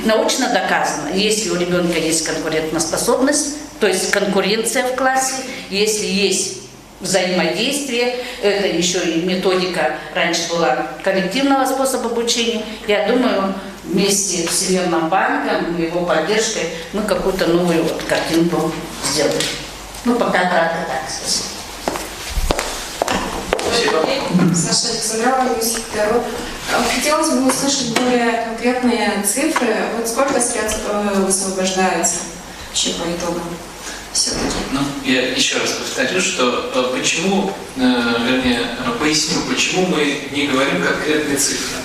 научно доказано, если у ребенка есть конкурентоспособность, то есть конкуренция в классе, если есть взаимодействие, это еще и методика, раньше была коллективного способа обучения, я думаю, вместе с Всемирным банком и его поддержкой мы какую-то новую картинку сделали. Пока кратко так, спасибо. Саша Александрова, Юсиктеру. Хотелось бы услышать более конкретные цифры. Сколько средств высвобождается вообще по итогам? Все-таки. Я еще раз повторю, что поясню, почему мы не говорим конкретные цифры.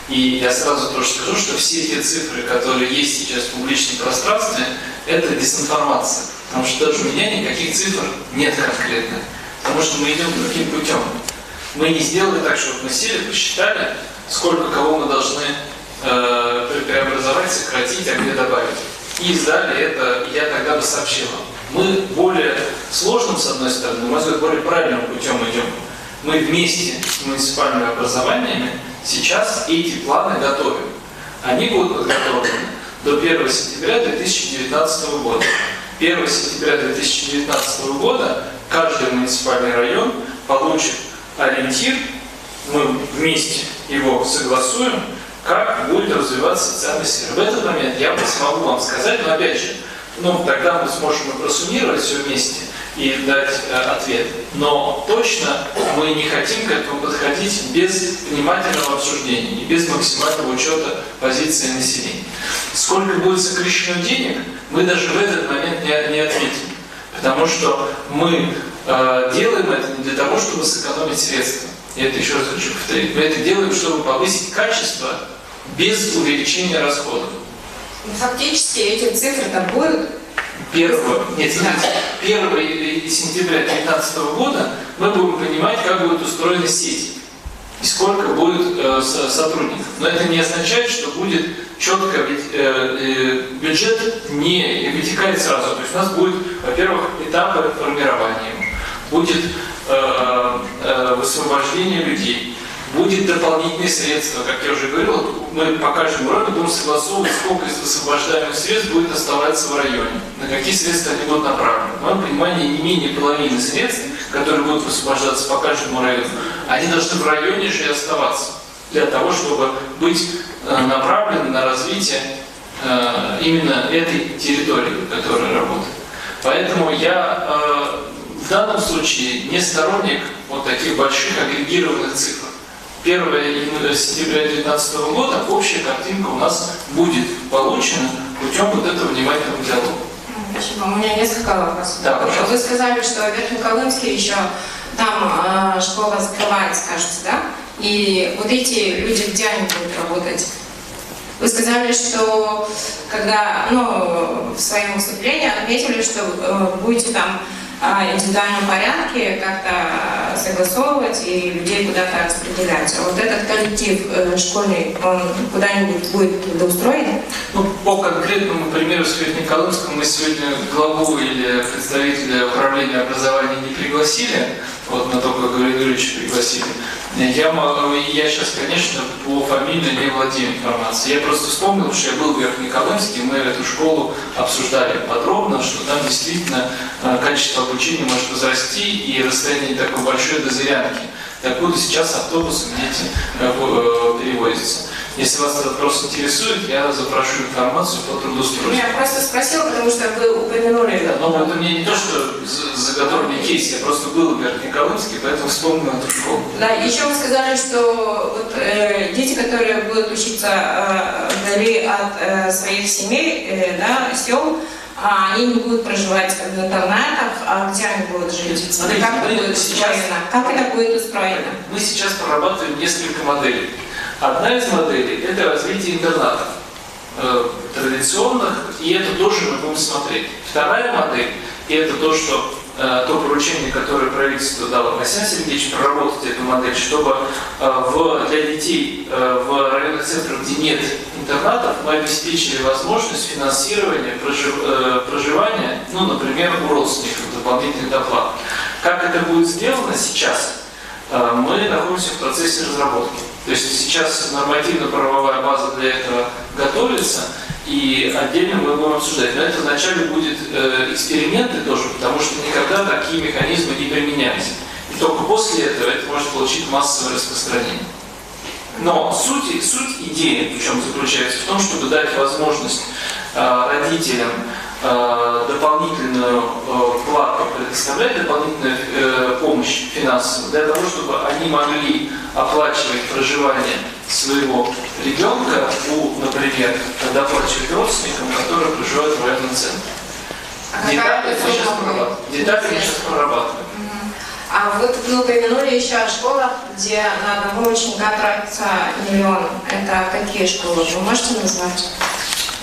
И я сразу тоже скажу, что все те цифры, которые есть сейчас в публичном пространстве, это дезинформация. Потому что даже у меня никаких цифр нет конкретных. Потому что мы идем другим путем. Мы не сделали так, чтобы мы сели, посчитали, сколько кого мы должны преобразовать, сократить, а где добавить. И сдали это, я тогда бы сообщил вам. Мы более сложным, с одной стороны, на мой взгляд, более правильным путем идем. Мы вместе с муниципальными образованиями сейчас эти планы готовим. Они будут подготовлены до 1 сентября 2019 года. 1 сентября 2019 года каждый муниципальный район получит ориентир, мы вместе его согласуем, как будет развиваться социальная сфера. В этот момент я смогу вам сказать, но опять же, тогда мы сможем просуммировать все вместе и дать ответ. Но точно мы не хотим к этому подходить без внимательного обсуждения и без максимального учета позиции населения. Сколько будет сокращено денег, мы даже в этот момент не ответим. Потому что мы делаем это не для того, чтобы сэкономить средства. Я это еще раз хочу повторить. Мы это делаем, чтобы повысить качество без увеличения расходов. Фактически эти цифры-то будут? 1 сентября 2019 года мы будем понимать, как будет устроена сеть и сколько будет сотрудников. Но это не означает, что будет четко, ведь бюджет не вытекает сразу. То есть у нас будет, во-первых, этапы формирования, будет высвобождения людей. Будет дополнительные средства, как я уже говорил, мы по каждому уровню будем согласовывать, сколько из высвобождаемых средств будет оставаться в районе, на какие средства они будут направлены. В моем понимании, не менее половины средств, которые будут высвобождаться по каждому району, они должны в районе же и оставаться, для того, чтобы быть направлены на развитие именно этой территории, которая работает. Поэтому я в данном случае не сторонник вот таких больших агрегированных цифр. 1 сентября 2019 года общая картинка у нас будет получена путем вот этого внимательного диалога. Спасибо. У меня несколько вопросов. Да, пожалуйста. Вы сказали, что в Верхнеколымске еще там школа закрывается, кажется, да? И вот эти люди, где они будут работать? Вы сказали, что когда, в своем выступлении отметили, что будете там в индивидуальном порядке как-то согласовывать и людей куда-то распределять. А вот этот коллектив школьный, он куда-нибудь будет трудоустроен? По конкретному примеру с Верхнеколымском мы сегодня главу или представителя управления образования не пригласили, вот на то, как Григорий Юрьевич пригласили. Я сейчас, конечно, по фамилии не владею информацией. Я просто вспомнил, что я был в Верхнеколымске, мы эту школу обсуждали подробно, что там действительно качество обучения может возрасти и расстояние не такое большое до Зырянки. Так вот, сейчас автобусом дети перевозятся. Если вас этот вопрос интересует, я запрошу информацию по трудоустройству. Я просто спросила, потому что вы упомянули это. Но это мне не то, что заготовленный кейс, я просто был в Верхнеколымске, поэтому вспомнил эту школу. Да, еще вы сказали, что вот, дети, которые будут учиться вдали от своих семей, сел, они не будут проживать в интернатах, а где они будут жить? Смотрите, как это будет устроено? Мы сейчас прорабатываем несколько моделей. Одна из моделей – это развитие интернатов традиционных, и это тоже мы будем смотреть. Вторая модель – и это то поручение, которое правительство дало Василию Сергеевичу, проработать эту модель, чтобы для детей в районных центрах, где нет интернатов, мы обеспечили возможность финансирования проживания, например, у родственников, дополнительных доплат. Как это будет сделано сейчас? Мы находимся в процессе разработки. То есть сейчас нормативно-правовая база для этого готовится, и отдельно мы будем обсуждать. Но это вначале будет эксперименты тоже, потому что никогда такие механизмы не применялись. И только после этого это может получить массовое распространение. Но суть идеи в чем заключается? В том, чтобы дать возможность родителям дополнительную плату предоставлять, дополнительную помощь финансовую, для того, чтобы они могли оплачивать проживание своего ребенка например, доплачивать родственникам, которые проживают в районном центре. Детали мы сейчас прорабатываем. А вот вы упомянули еще о школах, где на одного ученика тратится 1 миллион. Это какие школы? Вы можете назвать?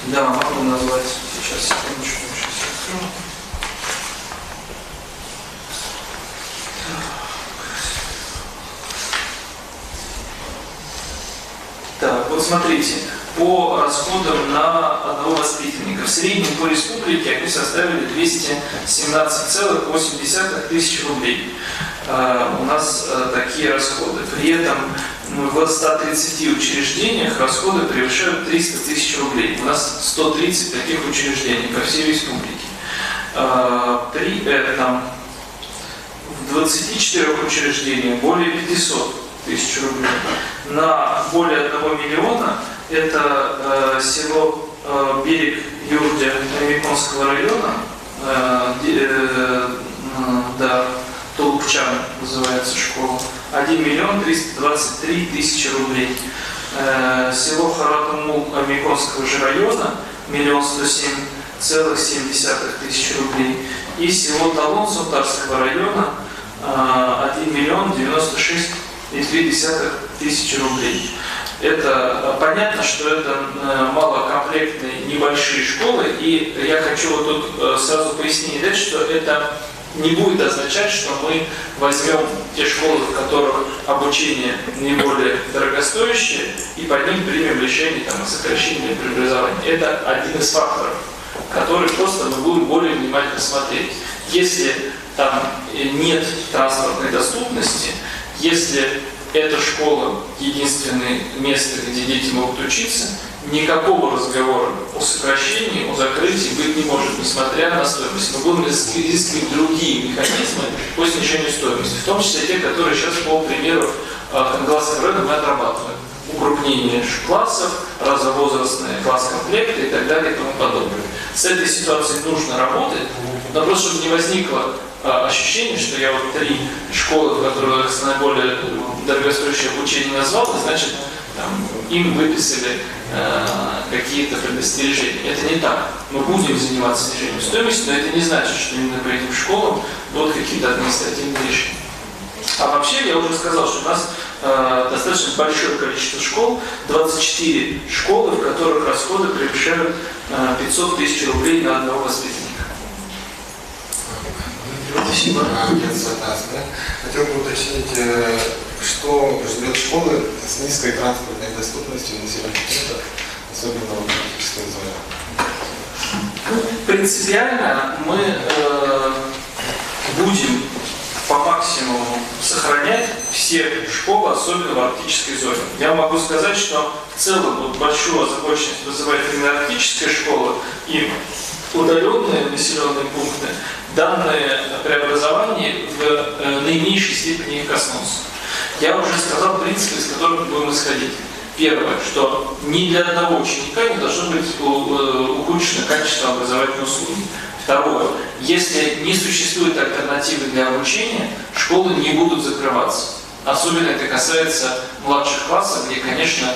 Да, могу назвать. Сейчас, секундочку. Так, вот смотрите, по расходам на одного воспитанника. В среднем по республике они составили 217,8 тысяч рублей. У нас такие расходы. При этом в 130 учреждениях расходы превышают 300 тысяч рублей. У нас 130 таких учреждений по всей республике. При этом в 24 учреждениях более 500 тысяч рублей. На более 1 миллиона это село Берег Юрдя Миконского района, Толупчан называется школа, 1 миллион 323 тысячи рублей. Село Харатумул Миконского же района, 1 107,7 тысяч рублей. И село Талон Сунтарского района, 1 миллион 96,3 тысячи рублей. Это понятно, что это малокомплектные небольшие школы, и я хочу вот тут сразу пояснить, что это не будет означать, что мы возьмем те школы, в которых обучение не более дорогостоящее, и по ним примем решение о сокращении преобразования. Это один из факторов, который просто мы будем более внимательно смотреть. Если там нет транспортной доступности, если эта школа единственное место, где дети могут учиться, никакого разговора о сокращении, о закрытии быть не может, несмотря на стоимость. Мы будем изыскивать другие механизмы по снижению стоимости, в том числе те, которые сейчас, по примеру Хангаласского района, мы отрабатываем. Укрупнение классов, разновозрастные класс-комплекты и так далее и тому подобное. С этой ситуацией нужно работать, но просто чтобы не возникло ощущение, что я вот 3 школы, в которых наиболее дорогостоящее обучение назвал, и значит, там, им выписали какие-то предостережения. Это не так. Мы будем заниматься снижением стоимости, но это не значит, что именно по этим школам будут какие-то административные решения. А вообще, я уже сказал, что у нас достаточно большое количество школ, 24 школы, в которых расходы превышают 500 тысяч рублей на одного воспитанника. Спасибо. Хотел бы уточнить, что ждет школы с низкой транспортной доступностью в населенных пунктах, особенно в практической зоне. Принципиально мы будем по максимуму сохранять все школы, особенно в арктической зоне. Я могу сказать, что в целом вот большую озабоченность вызывает именно арктическая школа и удаленные населенные пункты. Данные преобразования в наименьшей степени их коснутся. Я уже сказал принципы, из которых мы будем исходить. Первое, что ни для одного ученика не должно быть ухудшено качество образовательной услуги. Второе, если не существует альтернативы для обучения, школы не будут закрываться. Особенно это касается младших классов, где, конечно,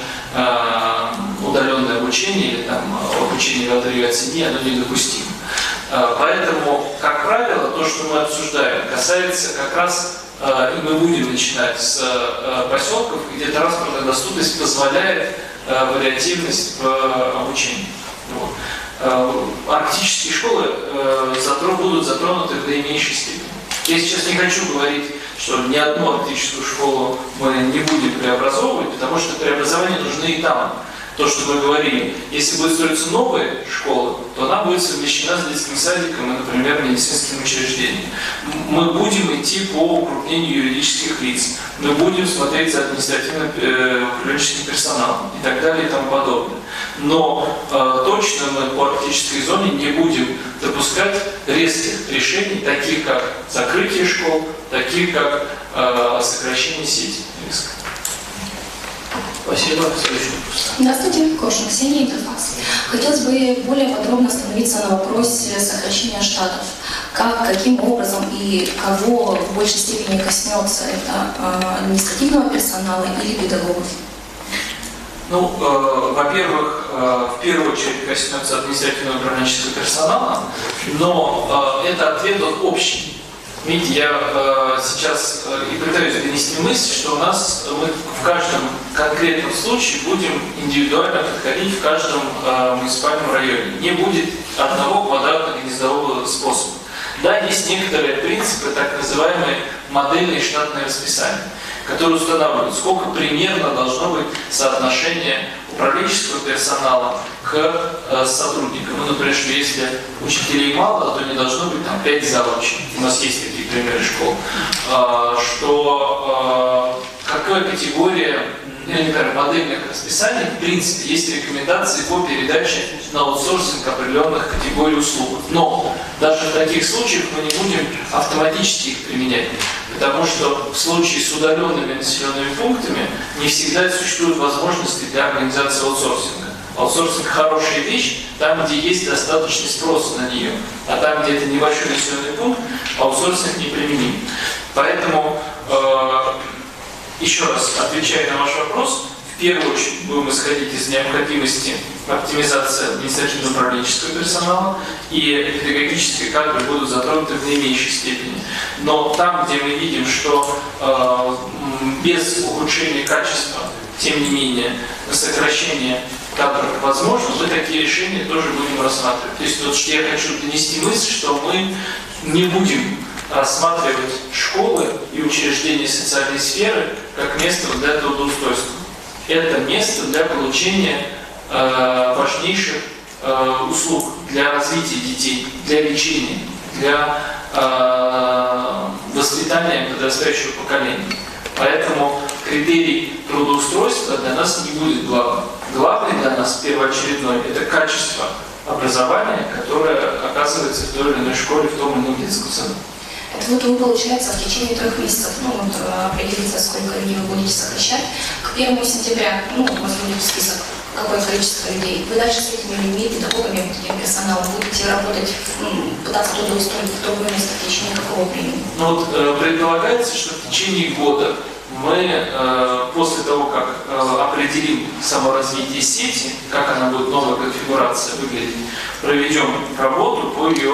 удаленное обучение или там, обучение в отрыве от семьи, оно недопустимо. Поэтому, как правило, то, что мы обсуждаем, касается как раз, и мы будем начинать с поселков, где транспортная доступность позволяет вариативность в обучении. Вот. Арктические школы будут затронуты в наименьшей степени. Я сейчас не хочу говорить, что ни одну арктическую школу мы не будем преобразовывать, потому что преобразования нужны и там. То, что мы говорили, если будет строиться новая школа, то она будет совмещена с детским садиком и, например, медицинским учреждением. Мы будем идти по укрупнению юридических лиц, мы будем смотреть за административно-управленческим персоналом и так далее и тому подобное. Но точно мы по арктической зоне не будем допускать резких решений, таких как закрытие школ, таких как сокращение сети. Спасибо. Здравствуйте, Коршун Ксения, Интерфакс. Хотелось бы более подробно остановиться на вопросе сокращения штатов. Каким образом и кого в большей степени коснется это административного персонала или педагогов? Ну, во-первых, в первую очередь коснется административного управленческого персонала, но это ответ общий. Видите, я сейчас и пытаюсь донести мысль, что мы в каждом конкретном случае будем индивидуально подходить в каждом муниципальном районе. Не будет одного квадратно-гнездового способа. Да, есть некоторые принципы, так называемые модельные штатные расписания, которые устанавливают, сколько примерно должно быть соотношение управленческого персонала к сотрудникам. Ну, например, что если учителей мало, то не должно быть там 5 завучей. У нас есть такие примеры школ. Что какая категория модельных расписаний, в принципе, есть рекомендации по передаче на аутсорсинг определенных категорий услуг. Но даже в таких случаях мы не будем автоматически их применять, потому что в случае с удаленными населенными пунктами не всегда существуют возможности для организации аутсорсинга. Аутсорсинг – хорошая вещь там, где есть достаточный спрос на нее, а там, где это небольшой населенный пункт, аутсорсинг не применим. Поэтому еще раз отвечая на ваш вопрос, в первую очередь будем исходить из необходимости оптимизации административно-управленческого персонала, и педагогические кадры будут затронуты в наименьшей степени. Но там, где мы видим, что без ухудшения качества, тем не менее, сокращение кадров возможно, мы такие решения тоже будем рассматривать. То есть вот я хочу донести мысль, что мы не будем рассматривать школы и учреждения социальной сферы как место для трудоустройства. Это место для получения важнейших услуг для развития детей, для лечения, для воспитанием подрастающего поколения. Поэтому критерий трудоустройства для нас не будет главным. Главный для нас, первоочередной, это качество образования, которое оказывается в той или иной школе, в том или ином детском саду. Это вот вы, получается, в течение 3 месяцев, определиться, сколько людей вы будете сокращать. К 1 сентября, у вас будет список, какое количество людей. Вы дальше с этими людьми, педагогами, этим персоналом будете работать, пытаться трудоустроить в другое место в течение какого времени? Предполагается, что в течение года мы, после того, как определим саморазвитие сети, как она будет, новая конфигурация выглядеть, проведем работу по ее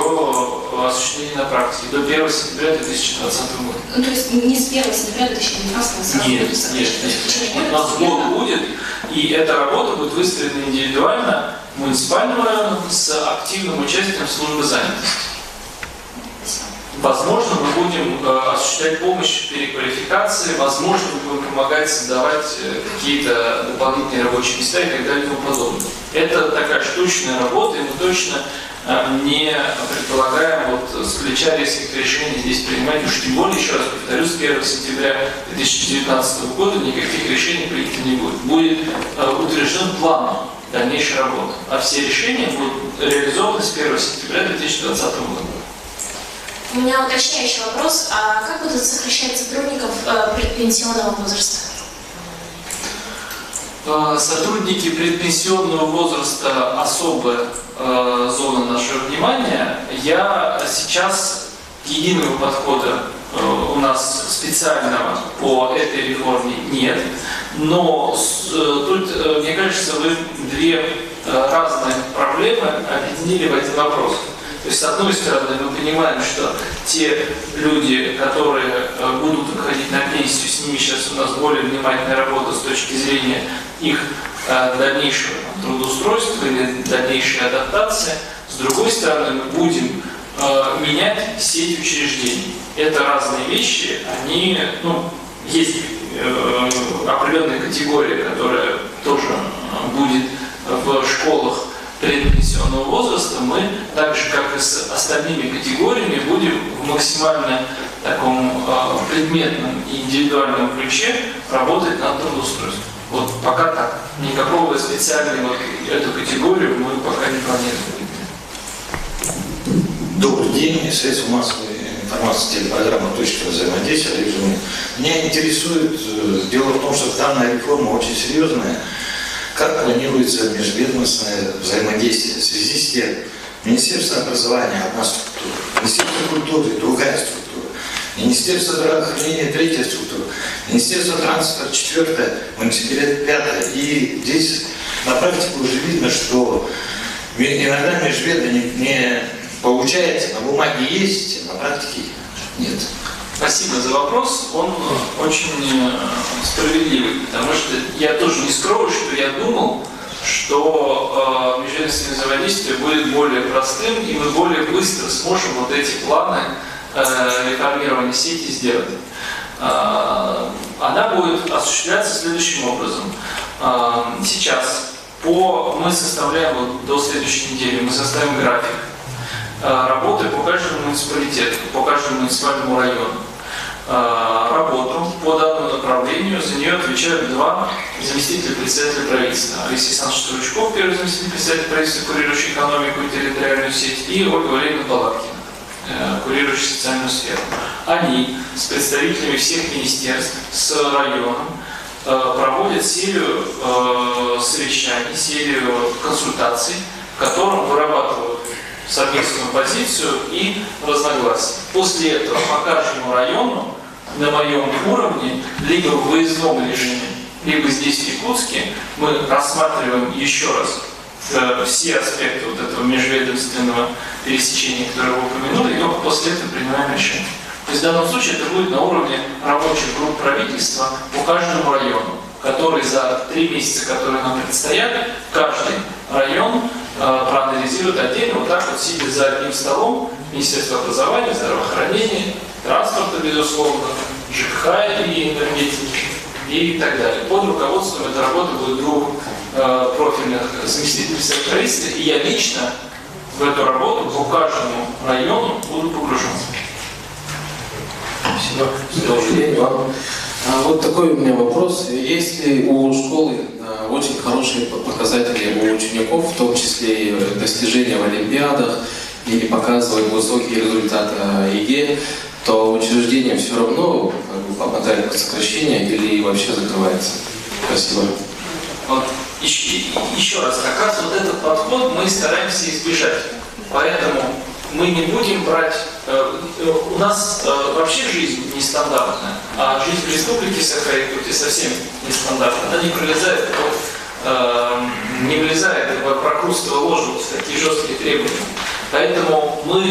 осуществлению на практике до 1 сентября 2020 года. То есть не с 1 сентября 2019 сразу будет сокращать? Нет. У нас год будет, и эта работа будет выстроена индивидуально в муниципальном районе с активным участием службы занятости. Возможно, мы будем осуществлять помощь в переквалификации, возможно, мы будем помогать создавать какие-то дополнительные рабочие места и так далее и тому подобное. Это такая штучная работа, и мы точно не предполагаем с плеча резких решений здесь принимать, уж тем более, еще раз повторю, с 1 сентября 2019 года никаких решений принято не будет. Будет утвержден план дальнейшей работы, а все решения будут реализованы с 1 сентября 2020 года. У меня уточняющий вопрос. А как будут сокращать сотрудников предпенсионного возраста? Сотрудники предпенсионного возраста — особая зона нашего внимания. Я сейчас единого подхода у нас специального по этой реформе нет. Но тут, мне кажется, вы 2 разные проблемы объединили в один вопрос. То есть, с одной стороны, мы понимаем, что те люди, которые будут уходить на пенсию, с ними сейчас у нас более внимательная работа с точки зрения их дальнейшего трудоустройства или дальнейшей адаптации. С другой стороны, мы будем менять сеть учреждений. Это разные вещи, они, есть определенная категория, которая тоже будет в школах предпенсионного возраста. Мы, так же как и с остальными категориями, будем в максимально таком предметном и индивидуальном ключе работать над трудоустройством. Пока так. Никакого специального эту категорию мы пока не планируем. Добрый день, средства массовой информации, телепрограмма «Точка взаимодействия». Меня интересует, дело в том, что данная реформа очень серьезная. Как планируется межведомственное взаимодействие в связи с тем, Министерство образования — одна структура, Министерство культуры — другая структура, Министерство здравоохранения — 3-я структура, Министерство транспорта — 4-я, муниципалитет — 5-я. И здесь на практике уже видно, что иногда межведомство не получается, на бумаге есть, на практике нет. Спасибо за вопрос, он очень справедливый, потому что я тоже не скрою, что я думал, что межведомственное взаимодействие будет более простым, и мы более быстро сможем эти планы реформирования сети сделать. Она будет осуществляться следующим образом. Сейчас мы составляем, до следующей недели, мы составим график работы по каждому муниципалитету, по каждому муниципальному району. Работу по данному направлению за нее отвечают 2 заместителя председателя правительства. Алексей Александрович Стручков, первый заместитель председателя правительства, курирующий экономику и территориальную сеть, и Ольга Валерьевна Балакина, курирующая социальную сферу. Они с представителями всех министерств, с районом проводят серию совещаний, серию консультаций, в котором вырабатывают совместную позицию и разногласия. После этого по каждому району на моем уровне, либо в выездном режиме, либо здесь, в Якутске, мы рассматриваем еще раз все аспекты этого межведомственного пересечения, которое вы упомянули, и только после этого принимаем решение. То есть в данном случае это будет на уровне рабочих групп правительства по каждому району, который за 3 месяца, которые нам предстоят, каждый район проанализирует отдельно, сидя за одним столом, Министерство образования, здравоохранения, транспорта, безусловно, ЖКХ и энергетики и так далее. Под руководством этой работы будет 2 профильных заместителей правительства, и я лично в эту работу по каждому району буду погружен. Спасибо. Добрый день вам. Вот такой у меня вопрос. Есть ли у школы очень хорошие показатели у учеников, в том числе и достижения в олимпиадах, или показывают высокие результаты ЕГЭ, то учреждение все равно попадает под сокращение или вообще закрывается? Спасибо. Вот, еще раз, как раз вот этот подход мы стараемся избежать. Поэтому мы не будем брать... у нас вообще жизнь нестандартная, а жизнь в республике Саха-Якутия совсем нестандартная. Она не влезает в прокрустово ложе в такие жесткие требования. Поэтому мы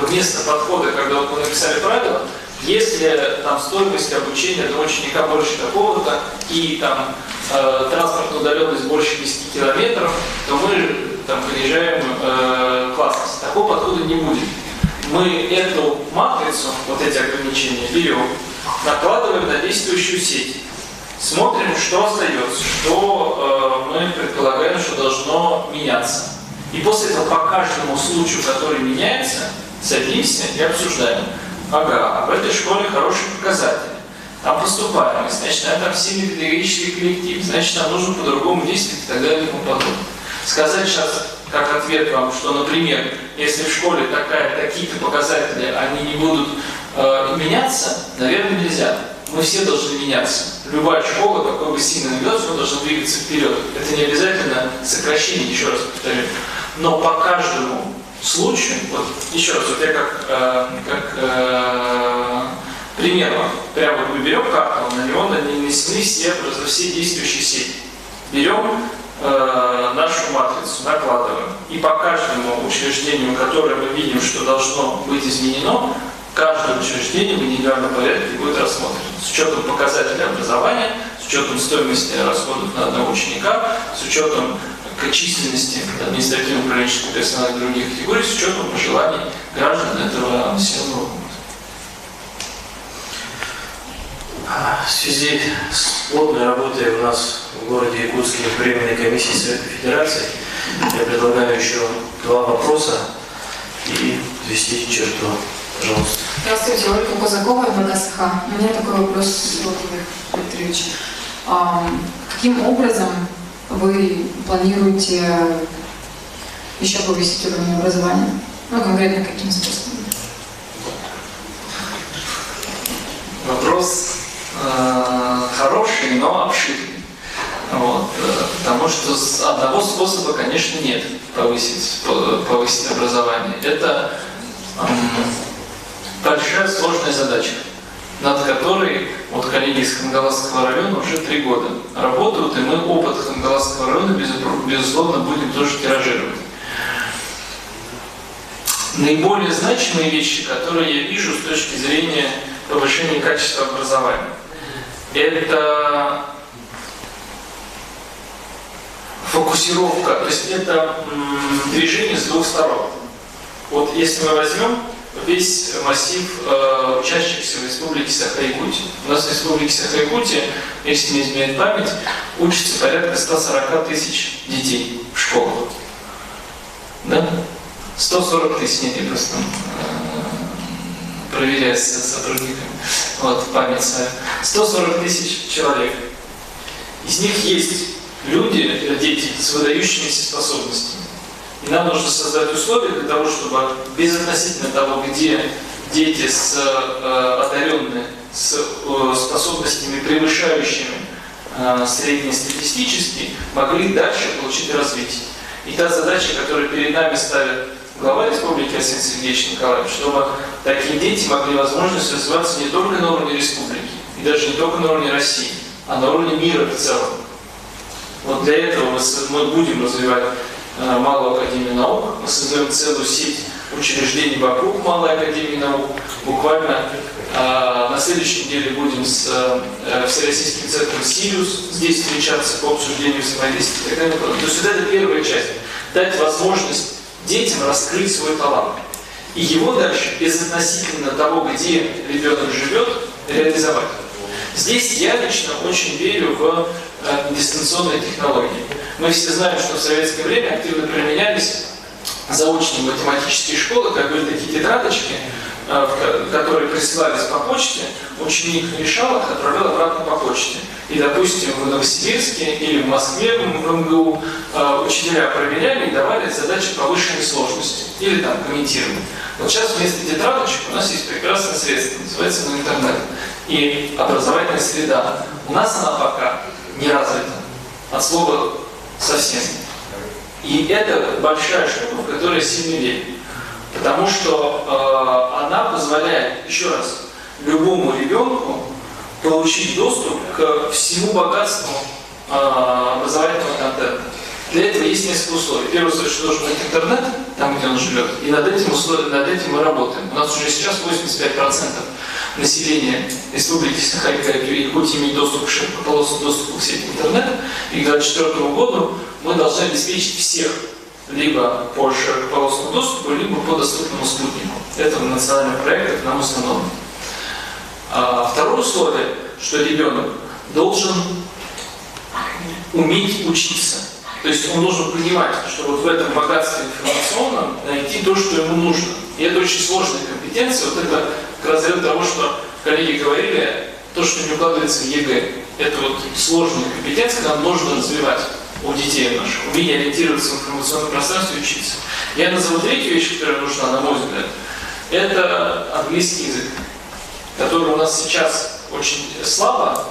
вместо подхода, когда вот мы написали правила, если там стоимость обучения для ученика больше такого-то и там транспортная удаленность больше 10 километров, то мы там понижаем классность. Такого подхода не будет. Мы эту матрицу, вот эти ограничения, берем, накладываем на действующую сеть. Смотрим, что остается, что мы предполагаем, что должно меняться. И после этого по каждому случаю, который меняется, садимся и обсуждаем. Ага, а в этой школе хорошие показатели. Там поступаемость, значит, там сильный педагогический коллектив, значит, нам нужно по-другому действовать и так далее и тому подобное. Сказать сейчас, как ответ вам, что, например, если в школе такие-то показатели, они не будут меняться, наверное, нельзя. Мы все должны меняться. Любая школа, какой бы сильно ни была, должна двигаться вперед. Это не обязательно сокращение, еще раз повторю. Но по каждому случаю, вот еще раз, вот я как пример вам, прямо мы берем карту, на него нанесены все действующие сети. Берем нашу матрицу, накладываем. И по каждому учреждению, которое мы видим, что должно быть изменено, каждое учреждение в индивидуальном порядке будет рассмотрено. С учетом показателей образования, с учетом стоимости расходов на одного ученика, с учетом численности административно-управленческого персонала и других категорий, с учетом пожеланий граждан этого населенного пункта. В связи с плотной работой у нас в городе Якутске Временной комиссии Совета Федерации я предлагаю еще 2 вопроса и ввести черту. Пожалуйста. Здравствуйте, Ольга Козакова, МГСХ. У меня такой вопрос, Владимир Викторович. Каким образом вы планируете еще повысить уровень образования? Ну, конкретно каким способом? Вопрос хороший, но обширный. Вот, потому что одного способа, конечно, нет повысить образование. Это большая сложная задача, над которой вот коллеги из Хангаласского района уже 3 года работают, и мы опыт Хангаласского района, безусловно, будем тоже тиражировать. Наиболее значимые вещи, которые я вижу с точки зрения повышения качества образования, это фокусировка, то есть это движение с 2 сторон. Вот если мы возьмем весь массив учащихся в Республике Саха-Якутия. У нас в Республике Саха-Якутия, если не изменяет память, учится порядка 140 тысяч детей в школах. Да? 140 тысяч, нет, я просто проверяю с сотрудниками. Вот, память свою. 140 тысяч человек. Из них есть люди, дети с выдающимися способностями. И нам нужно создать условия для того, чтобы безотносительно того, где дети одаренные, с способностями, превышающими среднестатистические, могли дальше получить развитие. И та задача, которую перед нами ставит глава Республики Арсений Сергеевич Николаев, чтобы такие дети могли возможность развиваться не только на уровне республики, и даже не только на уровне России, а на уровне мира в целом. Вот для этого мы будем развивать Малую Академию Наук, мы создаем целую сеть учреждений вокруг Малой Академии Наук. Буквально на следующей неделе будем с Всероссийским центром «Сириус» здесь встречаться по обсуждению взаимодействия и так далее. То есть это первая часть. Дать возможность детям раскрыть свой талант. И его дальше, безотносительно того, где ребенок живет, реализовать. Здесь я лично очень верю в дистанционные технологии. Мы все знаем, что в советское время активно применялись заочные математические школы, как были такие тетрадочки, которые присылались по почте, ученик решал их, отправлял обратно по почте. И, допустим, в Новосибирске или в Москве, в МГУ, учителя проверяли и давали задачи повышенной сложности. Или там комментировали. Вот сейчас вместо тетрадочек у нас есть прекрасное средство, называется интернет. И образовательная среда. У нас она пока не развита. От слова совсем. И это большая штука, в которую я сильно верю. Потому что она позволяет, еще раз, любому ребенку получить доступ к всему богатству образовательного контента. Для этого есть несколько условий. Первое условие, что должен быть интернет, там, где он живет, и над этим мы работаем. У нас уже сейчас 85% населения Республики Саха-Каль будет иметь доступ к широкополосному доступу к сети интернета, и к 2024 году мы должны обеспечить всех либо по широкополосному доступу, либо по доступному спутнику. Это национальный проект, это нам установлено. Второе условие, что ребенок должен уметь учиться. То есть он должен понимать, что вот в этом богатстве информационном найти то, что ему нужно. И это очень сложная компетенция. Вот это как раз из-за того, что коллеги говорили, то, что не укладывается в ЕГЭ. Это вот сложная компетенция, которую нужно развивать у детей наших. Умение ориентироваться в информационном пространстве и учиться. Я назову третью вещь, которая нужна, на мой взгляд. Это английский язык, который у нас сейчас очень слабо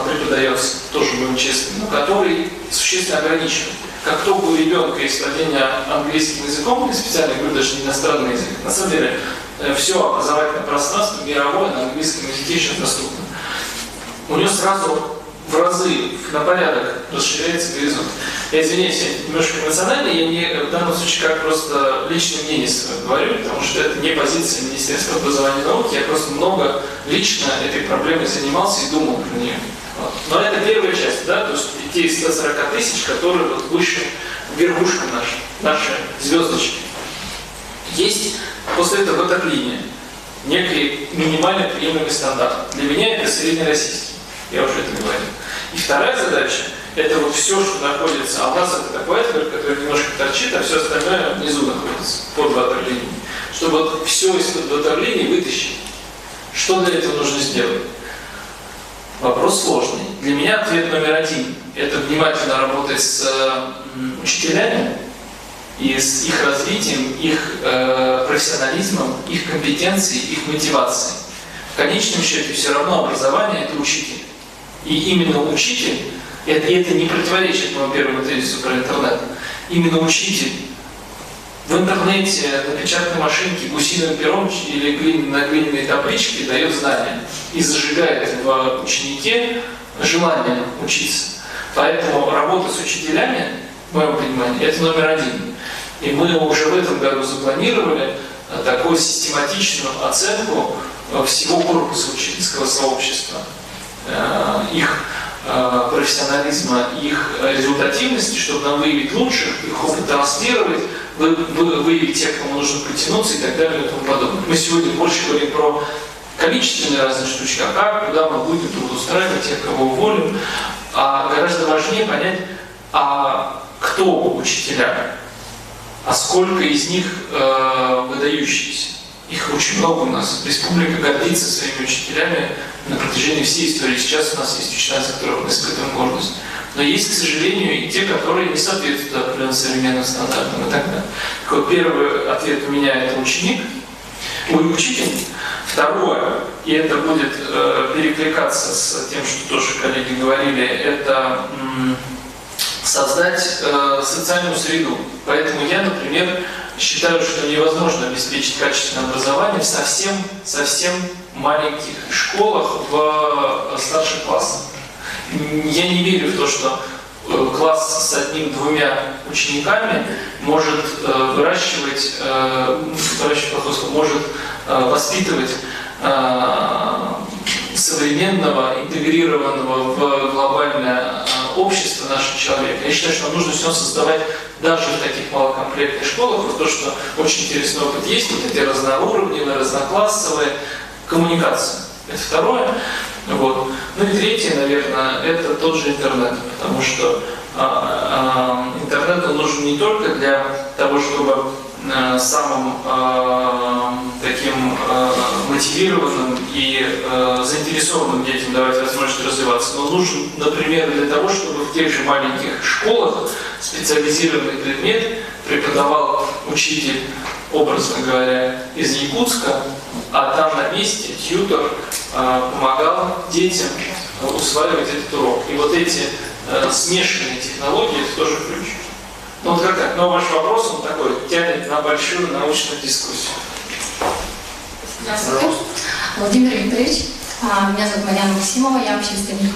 преподается, тоже будем честны, но который существенно ограничен. Как только у ребенка есть владение английским языком, и специально говорю, даже не иностранный язык, на самом деле все образовательное пространство мировое на английском языке сейчас доступно. У него сразу в разы, на порядок расширяется горизонт. Я извиняюсь, я немножко эмоциональный, я не в данном случае как просто личное мнение свое говорю, потому что это не позиция Министерства образования и науки, я просто много лично этой проблемой занимался и думал про нее. Вот. Но это первая часть, да, то есть детей 140 тысяч, которые вот выше, верхушка наши звездочки. Есть после этого топ-линия, некий минимально приемлемый стандарт. Для меня это среднероссийский, я уже это говорил. И вторая задача – это вот все, что находится, а у нас это такой айсберг, который немножко торчит, а все остальное внизу находится, под ватерлинией. Чтобы вот все из-под ватерлинии вытащить. Что для этого нужно сделать? Вопрос сложный. Для меня ответ номер один – это внимательно работать с учителями и с их развитием, их профессионализмом, их компетенцией, их мотивацией. В конечном счете все равно образование – это учитель. И именно учитель, это не противоречит моему первому тезису про интернет, именно учитель в интернете, на печатной машинке, гусиным пером или на глиняной табличке дает знания и зажигает в ученике желание учиться. Поэтому работа с учителями, в моем понимании, это номер один. И мы уже в этом году запланировали такую систематичную оценку всего корпуса учительского сообщества, их профессионализма, их результативности, чтобы нам выявить лучших, их опыт транслировать, выявить тех, кому нужно притянуться и так далее и тому подобное. Мы сегодня больше говорим про количественные разные штучки, а как, куда мы будем трудоустраивать тех, кого уволим. А гораздо важнее понять, а кто учителя, а сколько из них выдающиеся. Их очень много у нас. Республика гордится своими учителями на протяжении всей истории. Сейчас у нас есть учителя, за которых мы испытываем гордость. Но есть, к сожалению, и те, которые не соответствуют определенным современным стандартам и так далее. Так вот, первый ответ у меня – это ученик, учитель. Второе, и это будет перекликаться с тем, что тоже коллеги говорили, это создать социальную среду. Поэтому я, например, считаю, что невозможно обеспечить качественное образование в совсем маленьких школах в старших классах. Я не верю в то, что класс с одним-двумя учениками может может воспитывать современного, интегрированного в глобальное общество нашего человека. Я считаю, что нам нужно все создавать даже в таких малокомплектных школах. Вот то, что очень интересный опыт есть, вот эти разноуровневые, разноклассовые коммуникации. Это второе. Вот. Ну и третье, наверное, это тот же интернет, потому что интернет он нужен не только для того, чтобы самым таким мотивированным и заинтересованным детям давать возможность развиваться. Но нужен, например, для того, чтобы в тех же маленьких школах специализированный предмет преподавал учитель, образно говоря, из Якутска, а там на месте тьютор помогал детям усваивать этот урок. И вот эти смешанные технологии, это тоже ключ. Ну вот как так? Но ваш вопрос, он такой, тянет на большую научную дискуссию. Здравствуйте. Владимир Викторович, меня зовут Марьяна Максимова, я общественник.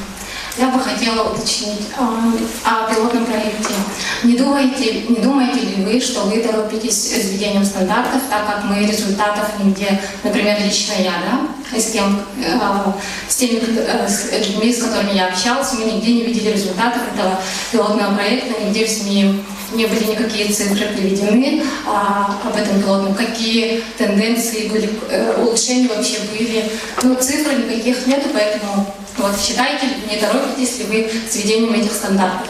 Я бы хотела уточнить о пилотном проекте. Не думаете ли вы, что вы торопитесь с введением стандартов, так как мы результатов нигде, например, лично я, да, с теми людьми, с которыми я общалась, мы нигде не видели результатов этого пилотного проекта, нигде в СМИ не были никакие цифры приведены об этом пилотном, какие тенденции были, улучшения вообще были. Но цифр никаких нету, поэтому вот считаете, не торопитесь ли вы с введением этих стандартов,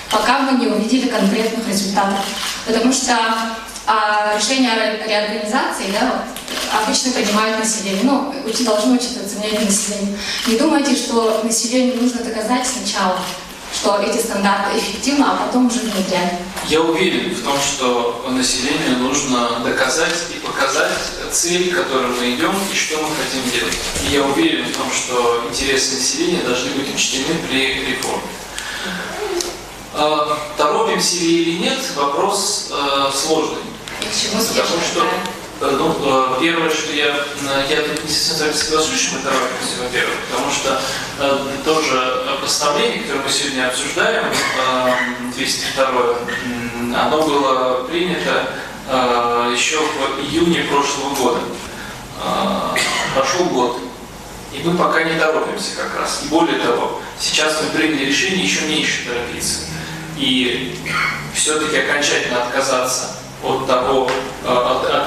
пока мы не увидели конкретных результатов. Потому что решение о реорганизации, да, вот, обычно принимают население. Ну, должно учитываться мнение населения. Не думайте, что населению нужно доказать сначала, что эти стандарты эффективны, а потом уже внедрять. Я уверен в том, что населению нужно доказать и показать цель, к которой мы идем и что мы хотим делать. И я уверен в том, что интересы населения должны быть учтены при реформе. Торопимся ли или нет, вопрос сложный. Потому что первое, что я тут не совсем с вами соглашусь, что мы торопимся, во-первых, потому что тоже постановление, которое мы сегодня обсуждаем, 202, оно было принято еще в июне прошлого года. Прошел год. И мы пока не торопимся как раз. И более того, сейчас мы приняли решение еще меньше торопиться. И все-таки окончательно отказаться от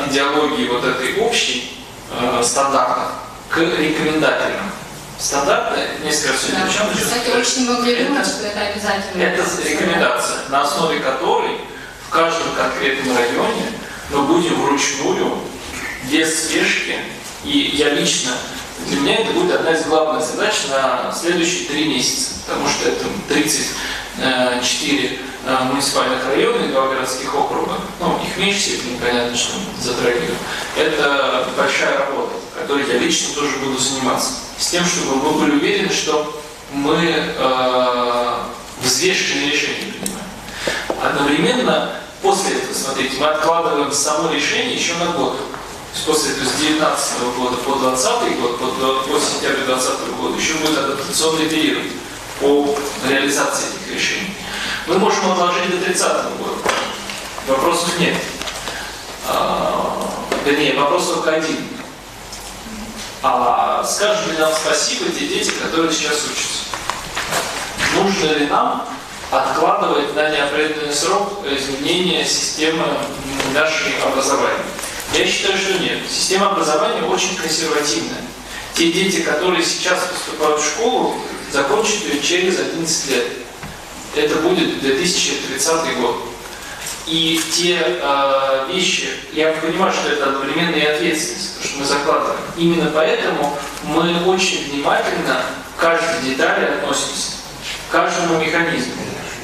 идеологии вот этой общей стандарта к рекомендательным. Стандарты, несколько раз сегодня обещал, кстати, очень многие думают, что это обязательно. Это рекомендация, на основе которой в каждом конкретном районе мы будем вручную, без спешки, и я лично, для меня это будет одна из главных задач на следующие 3 месяца, потому что это 34 муниципальных районов и 2 городских округа, ну, их меньше степени, понятно, что затрагивают. Это большая работа, которой я лично тоже буду заниматься, с тем, чтобы мы были уверены, что мы взвешенные решения принимаем. Одновременно, после этого, смотрите, мы откладываем само решение еще на год. После этого, с 2019 года по 2020 год, по сентябрю 2020 года, еще будет адаптационный период по реализации этих решений. Мы можем отложить до 30 года. Вопросов нет. Вернее, вопрос только один. Скажут ли нам спасибо те дети, которые сейчас учатся? Нужно ли нам откладывать на неопределенный срок изменения системы нашей образования? Я считаю, что нет. Система образования очень консервативная. Те дети, которые сейчас поступают в школу, закончат ее через 11 лет. Это будет 2030 год. И те вещи, я понимаю, что это одновременно и ответственность, потому что мы закладываем. Именно поэтому мы очень внимательно к каждой детали относимся, к каждому механизму.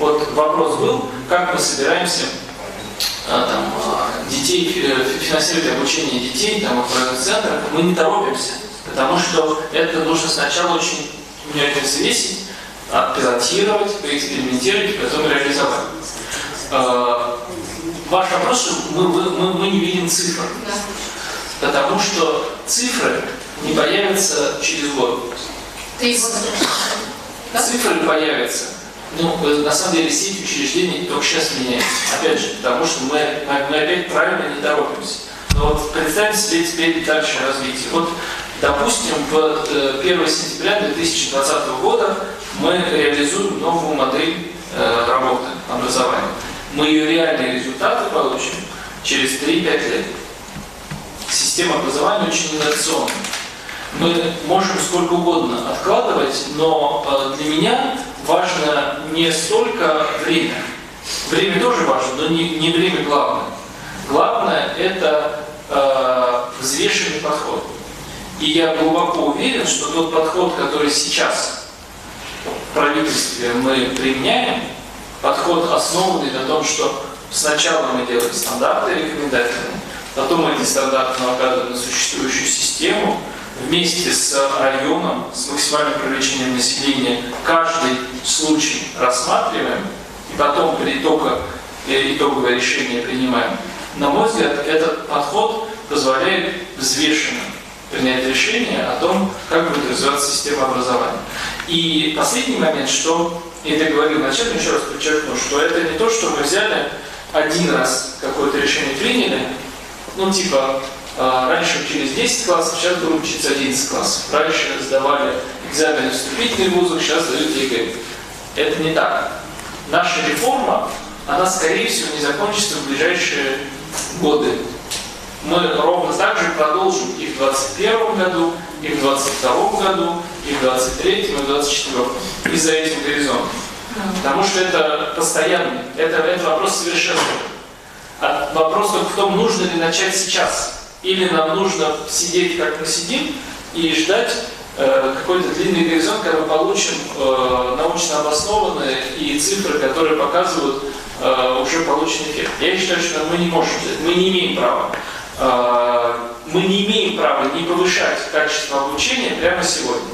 Вот вопрос был, как мы собираемся детей, финансировать обучение детей в разных центрах. Мы не торопимся, потому что это нужно сначала очень внимательно взвесить, пилотировать, поэкспериментировать, и потом реализовать. Ваш вопрос, что мы не видим цифр, потому что цифры не появятся через год. 3 года. Цифры появятся. Ну, на самом деле, сеть учреждений только сейчас меняется. Опять же, потому что мы опять правильно не торопимся. Но вот представьте себе теперь дальше развитие. Вот, допустим, в 1 сентября 2020 года мы реализуем новую модель работы, образования. Мы ее реальные результаты получим через 3-5 лет. Система образования очень инновационная. Мы можем сколько угодно откладывать, но для меня важно не столько время. Время тоже важно, но не время главное. Главное – это взвешенный подход. И я глубоко уверен, что тот подход, который сейчас в правительстве мы применяем, подход, основанный на том, что сначала мы делаем стандарты рекомендательные, потом эти стандарты накладываем на существующую систему, вместе с районом, с максимальным привлечением населения, каждый случай рассматриваем, и потом при итоговое решение принимаем. На мой взгляд, этот подход позволяет взвешенно принять решение о том, как будет развиваться система образования. И последний момент, что, я это говорил вначале, еще раз подчеркну, что это не то, что мы взяли один раз какое-то решение приняли, ну типа, раньше учились 10 классов, сейчас будем учиться 11 классов. Раньше сдавали экзамены вступительный в вузах, сейчас сдают ЕГЭ. Это не так. Наша реформа, она, скорее всего, не закончится в ближайшие годы. Мы ровно так же продолжим и в 2021 году, и в 2022 году, и в 2023, и в 2024. И за этим горизонтом. Потому что это постоянный, это вопрос совершенства. Вопрос только в том, нужно ли начать сейчас. Или нам нужно сидеть, как мы сидим, и ждать какой-то длинный горизонт, когда мы получим научно обоснованные и цифры, которые показывают уже полученный эффект. Я считаю, что мы не можем, мы не имеем права. Мы не имеем права не повышать качество обучения прямо сегодня.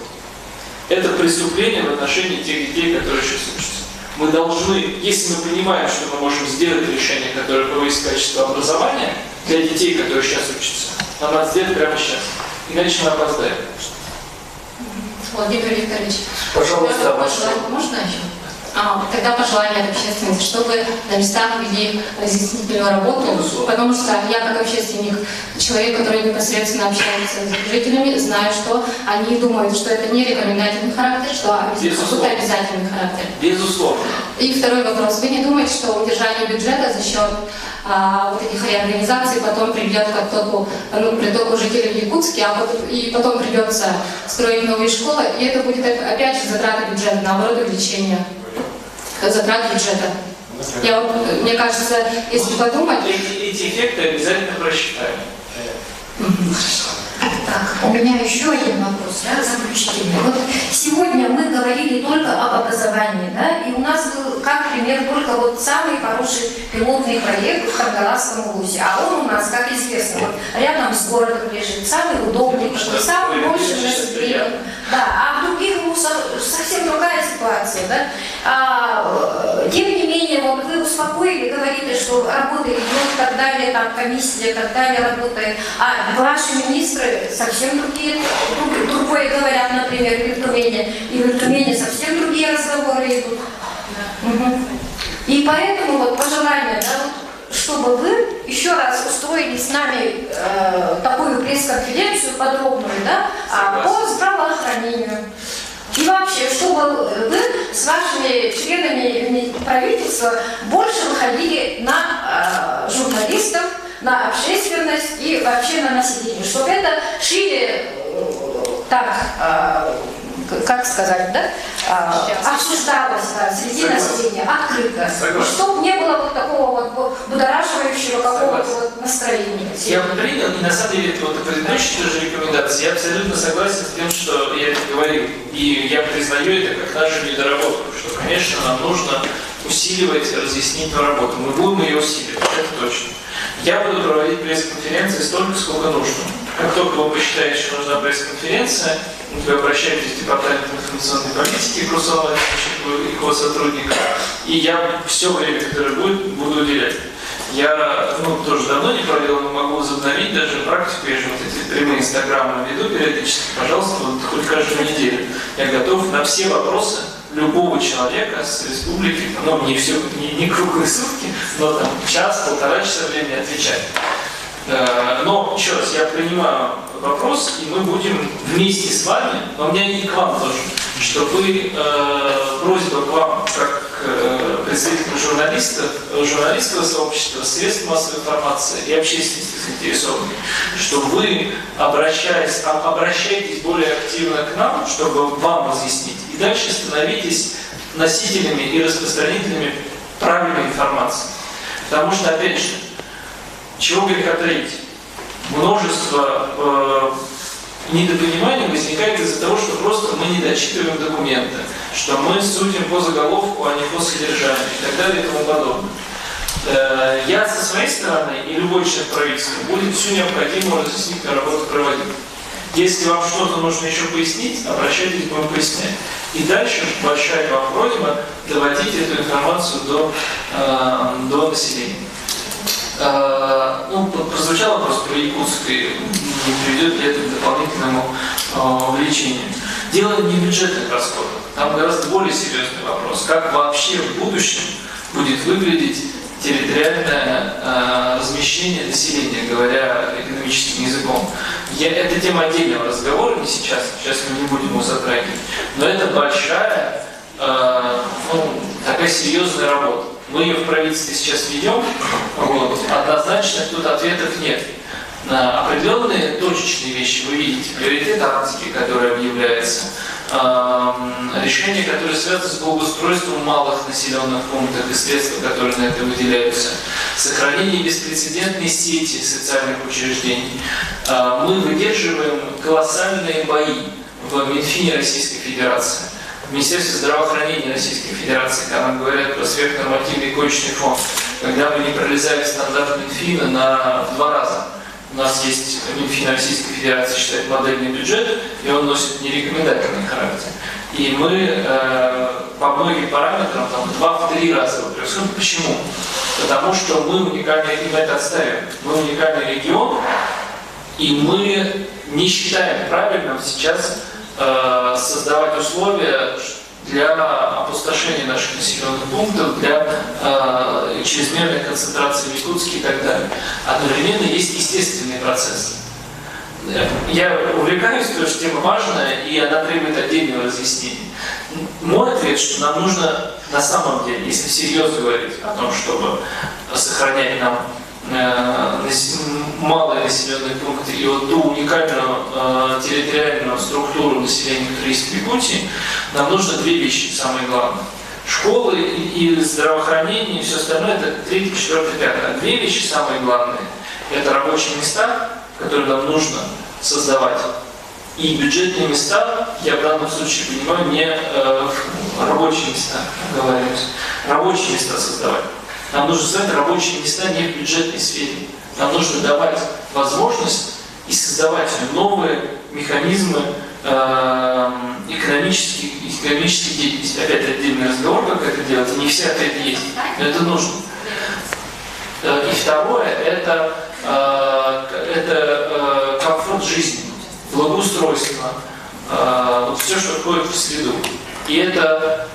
Это преступление в отношении тех детей, которые сейчас учатся. Мы должны, если мы понимаем, что мы можем сделать решение, которое повысит качество образования для детей, которые сейчас учатся, нам надо сделать прямо сейчас. Иначе мы опоздаем. Владимир Викторович, пожалуйста, можно еще? Тогда пожелание от общественности, чтобы на местах вели разъяснительную работу, потому что я как общественник, человек, который непосредственно общается с жителями, знаю, что они думают, что это не рекомендательный характер, что это обязательный характер. Безусловно. И второй вопрос. Вы не думаете, что удержание бюджета за счет вот этих реорганизаций потом приведет к притоку жителей в Якутске, и потом придется строить новые школы, и это будет опять же затраты бюджета, наоборот, увеличение затрат бюджета. Мне кажется, если подумать... Эти эффекты обязательно просчитаем. Так, у меня еще один вопрос, заключительный. Вот сегодня мы говорили только об образовании, да, и у нас был, как пример, только вот самый хороший пилотный проект в Хангаласском улусе. А он у нас, как известно, вот рядом с городом лежит, самый удобный, самый больше населения. Да, а в других вузах совсем другая ситуация, да. Тем не менее, вот вы успокоили, говорите, что работа идет, так далее, там комиссия, так далее работает, а ваши министры совсем другое говорят, например, в Иртумене, и в Иртумене совсем другие разговоры идут. И поэтому вот пожелание, да, вот, чтобы вы еще раз устроили с нами такую пресс-конференцию подробную, да, по здравоохранению. И вообще, чтобы вы с вашими членами правительства больше выходили на журналистов, на общественность и вообще на население, чтобы это шире так, как сказать, да, обсуждалось среди населения, открыто, чтобы не было вот такого вот будораживающего какого-то вот настроения. Я принял, и на самом деле это вот предыдущие тоже рекомендации, я абсолютно согласен с тем, что я это говорил, и я признаю это как нашу недоработку, что, конечно, нам нужно усиливать разъяснительную работу, мы будем ее усиливать, это точно. Я буду проводить пресс-конференции столько, сколько нужно. Как только вы посчитаете, что нужна пресс-конференция, вы обращаетесь в Департамент информационной политики к Руслану и его сотрудникам, и я все время, которое будет, буду уделять. Я тоже давно не провел, но могу возобновить даже практику, я же вот эти прямые инстаграмы веду периодически, пожалуйста, вот хоть каждую неделю. Я готов на все вопросы любого человека с республики, не круглые сутки, но там час-полтора часа времени отвечать. Но, еще раз, я принимаю вопрос, и мы будем вместе с вами, но у меня и к вам тоже, что вы, просьба к вам, как представителям журналистского сообщества, средств массовой информации и общественности заинтересованной, что вы обращаетесь более активно к нам, чтобы вам разъяснить, и дальше становитесь носителями и распространителями правильной информации. Потому что, опять же, чего греха таить? Множество недопониманий возникает из-за того, что просто мы не дочитываем документы, что мы судим по заголовку, а не по содержанию и так далее и тому подобное. Я со своей стороны и любой член правительства будет всю необходимую разъяснительную работу проводить. Если вам что-то нужно еще пояснить, обращайтесь, будем пояснять. И дальше большая вам просьба доводить эту информацию до населения. Прозвучал вопрос про Якутск, и не приведет ли это к дополнительному увеличению. Дело не в бюджетных расходах, там гораздо более серьезный вопрос. Как вообще в будущем будет выглядеть территориальное размещение населения, говоря экономическим языком. Это тема отдельного разговора, не сейчас мы не будем его затрагивать, но это большая, такая серьезная работа. Мы ее в правительстве сейчас ведем, однозначно тут ответов нет. На определенные точечные вещи вы видите, приоритет армии, который объявляется, решения, которые связаны с благоустройством малых населенных пунктов и средства, которые на это выделяются, сохранение беспрецедентной сети социальных учреждений. Мы выдерживаем колоссальные бои в Минфине Российской Федерации, в Министерстве здравоохранения Российской Федерации, когда нам говорят про сверхнормативный коечный фонд, когда мы не пролезали стандарт Минфина в 2 раза. У нас есть Минфин Российской Федерации, считает модельный бюджет, и он носит нерекомендательный характер. И мы по многим параметрам 2-3 раза превосходим. Почему? Потому что мы уникальный, и мы это отставим, мы уникальный регион, и мы не считаем правильным сейчас создавать условия для опустошения наших населенных пунктов, для чрезмерной концентрации в Якутске и так далее. Одновременно есть естественный процесс. Я увлекаюсь, потому что тема важная, и она требует отдельного разъяснения. Мой ответ, что нам нужно на самом деле, если всерьез говорить о том, чтобы сохранять нам малые населенные пункты и вот ту уникальную территориальную структуру населения, которая есть в Якутии, нам нужно 2 вещи, самые главные. Школы и здравоохранение, и все остальное, это 3, 4, 5. А 2 вещи самые главные. Это рабочие места, которые нам нужно создавать. И бюджетные места, я в данном случае понимаю, не рабочие места, оговариваюсь, рабочие места создавать. Нам нужно создать рабочие места не в бюджетной сфере. Нам нужно давать возможность и создавать новые механизмы экономической деятельности. Опять отдельный разговор, как это делать, и не все ответы есть, но это нужно. И второе, это комфорт жизни, благоустройство, вот все, что входит в среду. И это,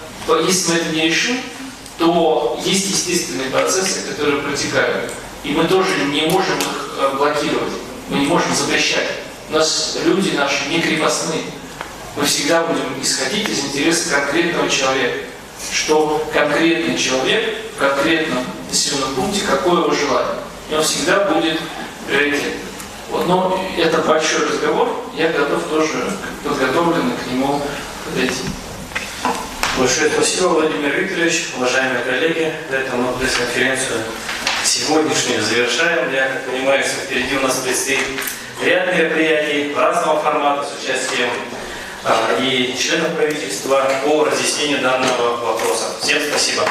если мы это не решим, то есть естественные процессы, которые протекают. И мы тоже не можем их блокировать, мы не можем запрещать. У нас люди наши не крепостные. Мы всегда будем исходить из интереса конкретного человека. Что конкретный человек в конкретном населенном пункте, какое его желание. И он всегда будет приоритетным. Вот, но это большой разговор, я готов тоже подготовленно к нему подойти. Большое спасибо, Владимир Викторович, уважаемые коллеги. На этом мы пресс-конференцию сегодняшнюю завершаем. Я как понимаю, что впереди у нас предстоит ряд мероприятий разного формата с участием и членов правительства по разъяснению данного вопроса. Всем спасибо.